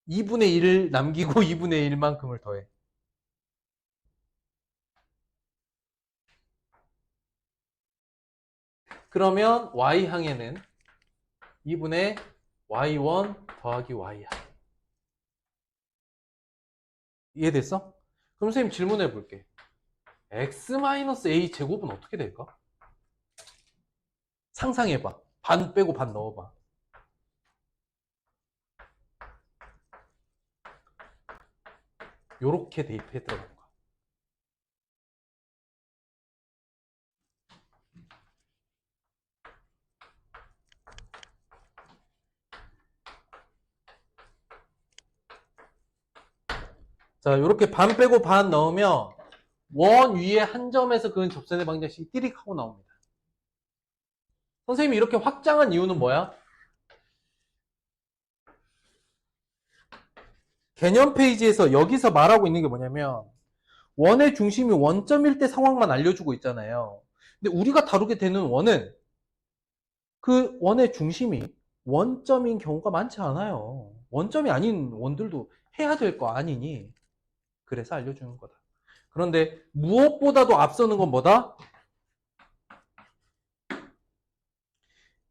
2분의 1을 남기고 2분의 1만큼을 더해. 그러면 y항에는 2분의 y1 더하기 y야. 이해됐어? 그럼 선생님 질문해 볼게. x-a 제곱은 어떻게 될까? 상상해봐. 반 빼고 반 넣어봐. 요렇게 대입해 들어가는 거야. 자, 요렇게 반 빼고 반 넣으면 원 위에 한 점에서 그은 접선의 방정식이 띠릭 하고 나옵니다. 선생님이 이렇게 확장한 이유는 뭐야? 개념 페이지에서 여기서 말하고 있는 게 뭐냐면 원의 중심이 원점일 때 상황만 알려주고 있잖아요. 근데 우리가 다루게 되는 원은 그 원의 중심이 원점인 경우가 많지 않아요. 원점이 아닌 원들도 해야 될 거 아니니. 그래서 알려주는 거다. 그런데 무엇보다도 앞서는 건 뭐다?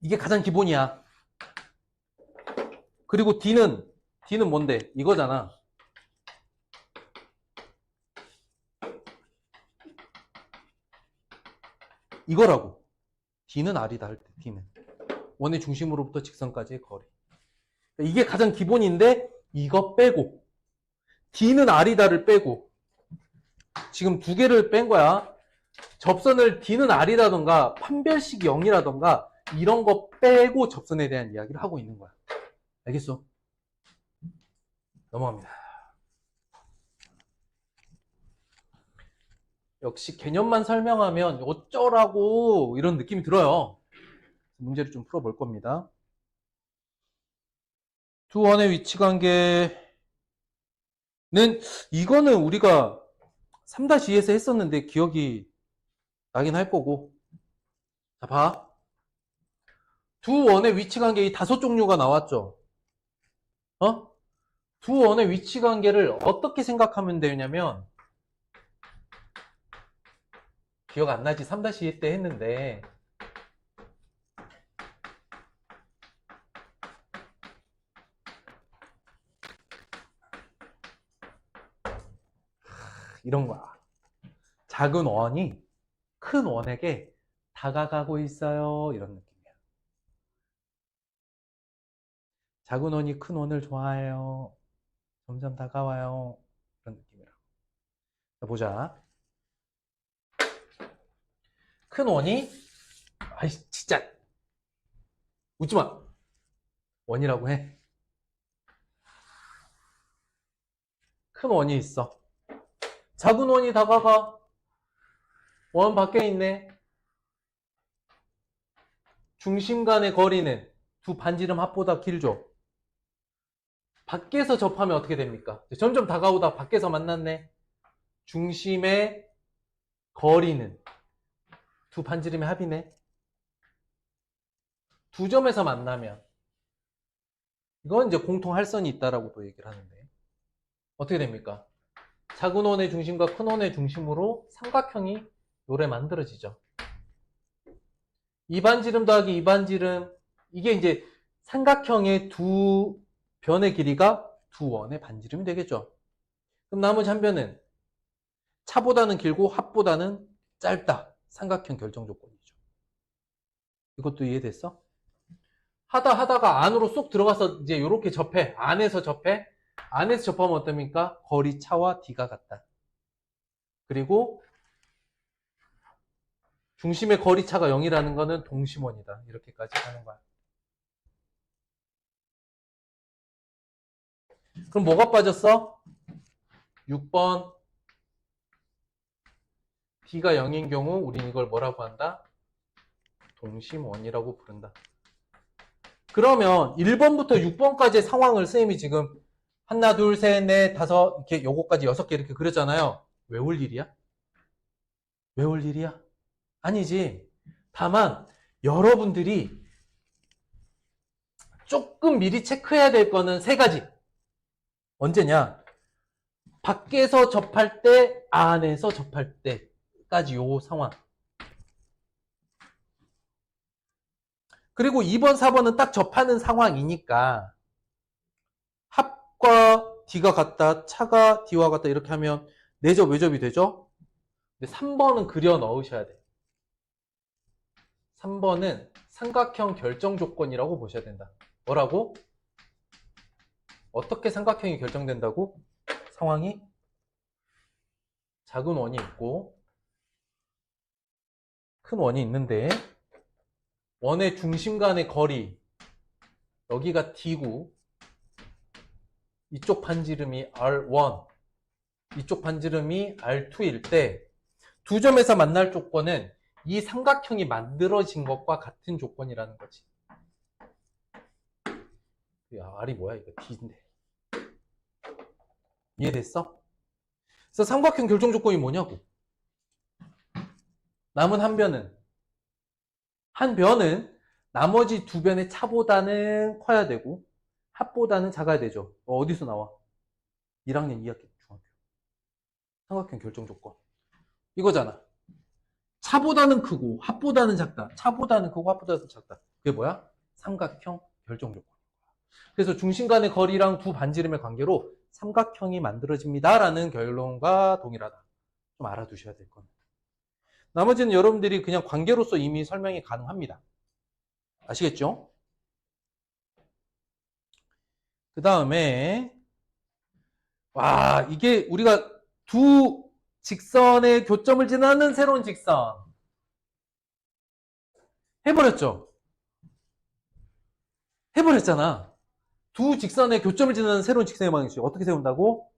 이게 가장 기본이야. 그리고 D는 뭔데? 이거잖아. 이거라고. D는 R이다 할 때 D는. 원의 중심으로부터 직선까지의 거리. 이게 가장 기본인데 이거 빼고 D는 R이다를 빼고 지금 두 개를 뺀 거야. 접선을 D는 R이라던가 판별식이 0이라던가 이런 거 빼고 접선에 대한 이야기를 하고 있는 거야. 알겠어? 넘어갑니다. 역시 개념만 설명하면 어쩌라고 이런 느낌이 들어요. 문제를 좀 풀어볼 겁니다. 두 원의 위치관계는 이거는 우리가 3-2에서 했었는데 기억이 나긴 할 거고. 자, 봐. 두 원의 위치관계 이 5종류가 나왔죠. 두 원의 위치관계를 어떻게 생각하면 되냐면 기억 안 나지? 3-2 때 했는데 이런 거야. 작은 원이 큰 원에게 다가가고 있어요. 이런 느낌이야. 작은 원이 큰 원을 좋아해요. 점점 다가와요. 그런 느낌이라고. 자, 보자. 큰 원이 아이 진짜 웃지마. 원이라고 해. 큰 원이 있어. 작은 원이 다가가. 원 밖에 있네. 중심 간의 거리는 두 반지름 합보다 길죠. 밖에서 접하면 어떻게 됩니까? 점점 다가오다 밖에서 만났네. 중심의 거리는 두 반지름의 합이네. 두 점에서 만나면 이건 이제 공통 할선이 있다라고도 얘기를 하는데 어떻게 됩니까? 작은 원의 중심과 큰 원의 중심으로 삼각형이 요래 만들어지죠. 이 반지름 더하기 이 반지름, 이게 이제 삼각형의 두 변의 길이가 두 원의 반지름이 되겠죠. 그럼 나머지 한 변은 차보다는 길고 합보다는 짧다. 삼각형 결정 조건이죠. 이것도 이해됐어? 하다가 안으로 쏙 들어가서 이제 이렇게 접해. 안에서 접해. 안에서 접하면 어떻습니까? 거리 차와 D가 같다. 그리고 중심의 거리 차가 0이라는 거는 동심원이다. 이렇게까지 하는 거야. 그럼 뭐가 빠졌어? 6번 D가 0인 경우 우린 이걸 뭐라고 한다? 동심원이라고 부른다. 그러면 1번부터 6번까지의 상황을 선생님이 지금 하나, 둘, 셋, 넷, 다섯 이렇게 요거까지 6개 이렇게 그렸잖아요. 외울 일이야? 외울 일이야? 아니지. 다만 여러분들이 조금 미리 체크해야 될 거는 3가지. 언제냐? 밖에서 접할 때, 안에서 접할 때까지 요 상황. 그리고 2번, 4번은 딱 접하는 상황이니까 합과 D가 같다, 차가 D와 같다 이렇게 하면 내접, 외접이 되죠? 근데 3번은 그려 넣으셔야 돼요. 3번은 삼각형 결정 조건이라고 보셔야 된다. 뭐라고? 어떻게 삼각형이 결정된다고? 상황이 작은 원이 있고 큰 원이 있는데 원의 중심 간의 거리 여기가 D고 이쪽 반지름이 R1 이쪽 반지름이 R2일 때 두 점에서 만날 조건은 이 삼각형이 만들어진 것과 같은 조건이라는 거지. 야, R이 뭐야 이거 D인데. 이해됐어? 그래서 삼각형 결정 조건이 뭐냐고. 남은 한 변은 나머지 두 변의 차보다는 커야 되고 합보다는 작아야 되죠. 어디서 나와? 1학년 2학기 중학교. 삼각형 결정 조건. 이거잖아. 차보다는 크고 합보다는 작다. 차보다는 크고 합보다는 작다. 그게 뭐야? 삼각형 결정 조건. 그래서 중심 간의 거리랑 두 반지름의 관계로 삼각형이 만들어집니다. 라는 결론과 동일하다. 좀 알아두셔야 될 겁니다. 나머지는 여러분들이 그냥 관계로서 이미 설명이 가능합니다. 아시겠죠? 그 다음에 와, 이게 우리가 두 직선의 교점을 지나는 새로운 직선 해버렸죠? 해버렸잖아. 두 직선의 교점을 지나는 새로운 직선의 방식 어떻게 세운다고?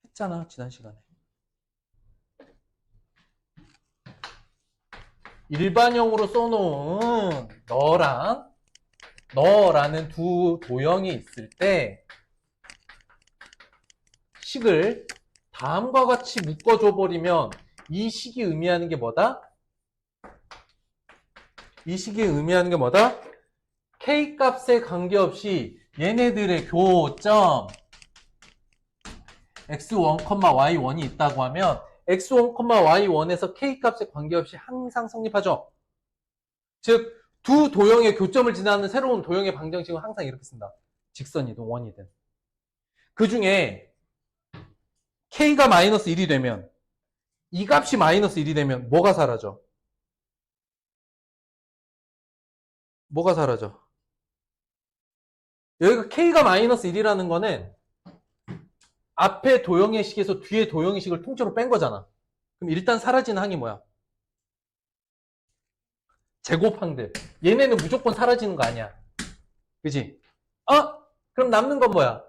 했잖아, 지난 시간에. 일반형으로 써놓은 너라는 두 도형이 있을 때 식을 다음과 같이 묶어줘 버리면 이 식이 의미하는 게 뭐다? 이 식이 의미하는 게 뭐다? K 값에 관계없이 얘네들의 교점 x1, y1이 있다고 하면 x1, y1에서 K 값에 관계없이 항상 성립하죠. 즉, 두 도형의 교점을 지나는 새로운 도형의 방정식은 항상 이렇게 쓴다. 직선이든 원이든. 그 중에 K가 마이너스 1이 되면 이 값이 마이너스 1이 되면 뭐가 사라져? 뭐가 사라져? 여기가 K가 마이너스 1이라는 거는 앞에 도형의 식에서 뒤에 도형의 식을 통째로 뺀 거잖아. 그럼 일단 사라지는 항이 뭐야? 제곱항들. 얘네는 무조건 사라지는 거 아니야. 그지? 그럼 남는 건 뭐야?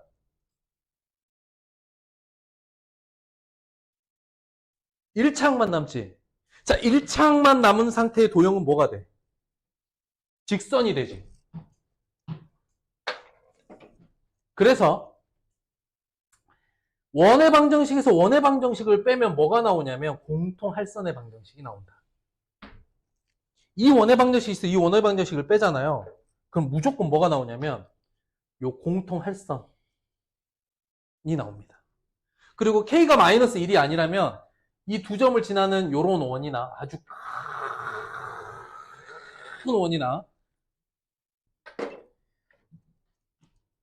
일차항만 남지. 자, 일차항만 남은 상태의 도형은 뭐가 돼? 직선이 되지. 그래서 원의 방정식에서 원의 방정식을 빼면 뭐가 나오냐면 공통할선의 방정식이 나온다. 이 원의 방정식이 있어. 이 원의 방정식을 빼잖아요. 그럼 무조건 뭐가 나오냐면 요 공통할선이 나옵니다. 그리고 K가 마이너스 1이 아니라면 이 두 점을 지나는 요런 원이나 아주 큰 원이나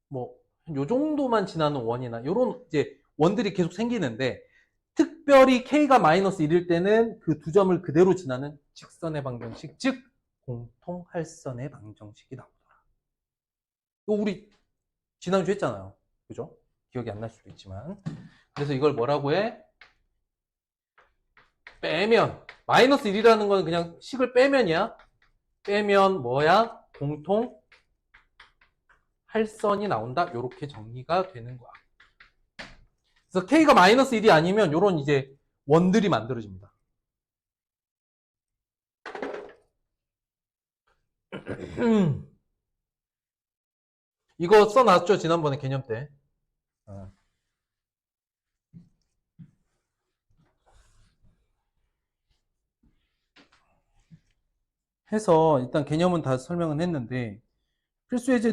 뭐 요 정도만 지나는 원이나 요런 이제 원들이 계속 생기는데 특별히 K가 마이너스 1일 때는 그 두 점을 그대로 지나는 직선의 방정식, 즉 공통할선의 방정식이 나오더라. 이거 우리 지난주 했잖아요. 그죠? 기억이 안 날 수도 있지만. 그래서 이걸 뭐라고 해? 빼면 마이너스 1이라는 건 그냥 식을 빼면이야. 빼면 뭐야? 공통 할선이 나온다. 이렇게 정리가 되는 거야. 그래서 K가 마이너스 1이 아니면 이런 이제 원들이 만들어집니다. 이거 써놨죠? 지난번에 개념 때. 해서 일단 개념은 다 설명은 했는데 필수 예제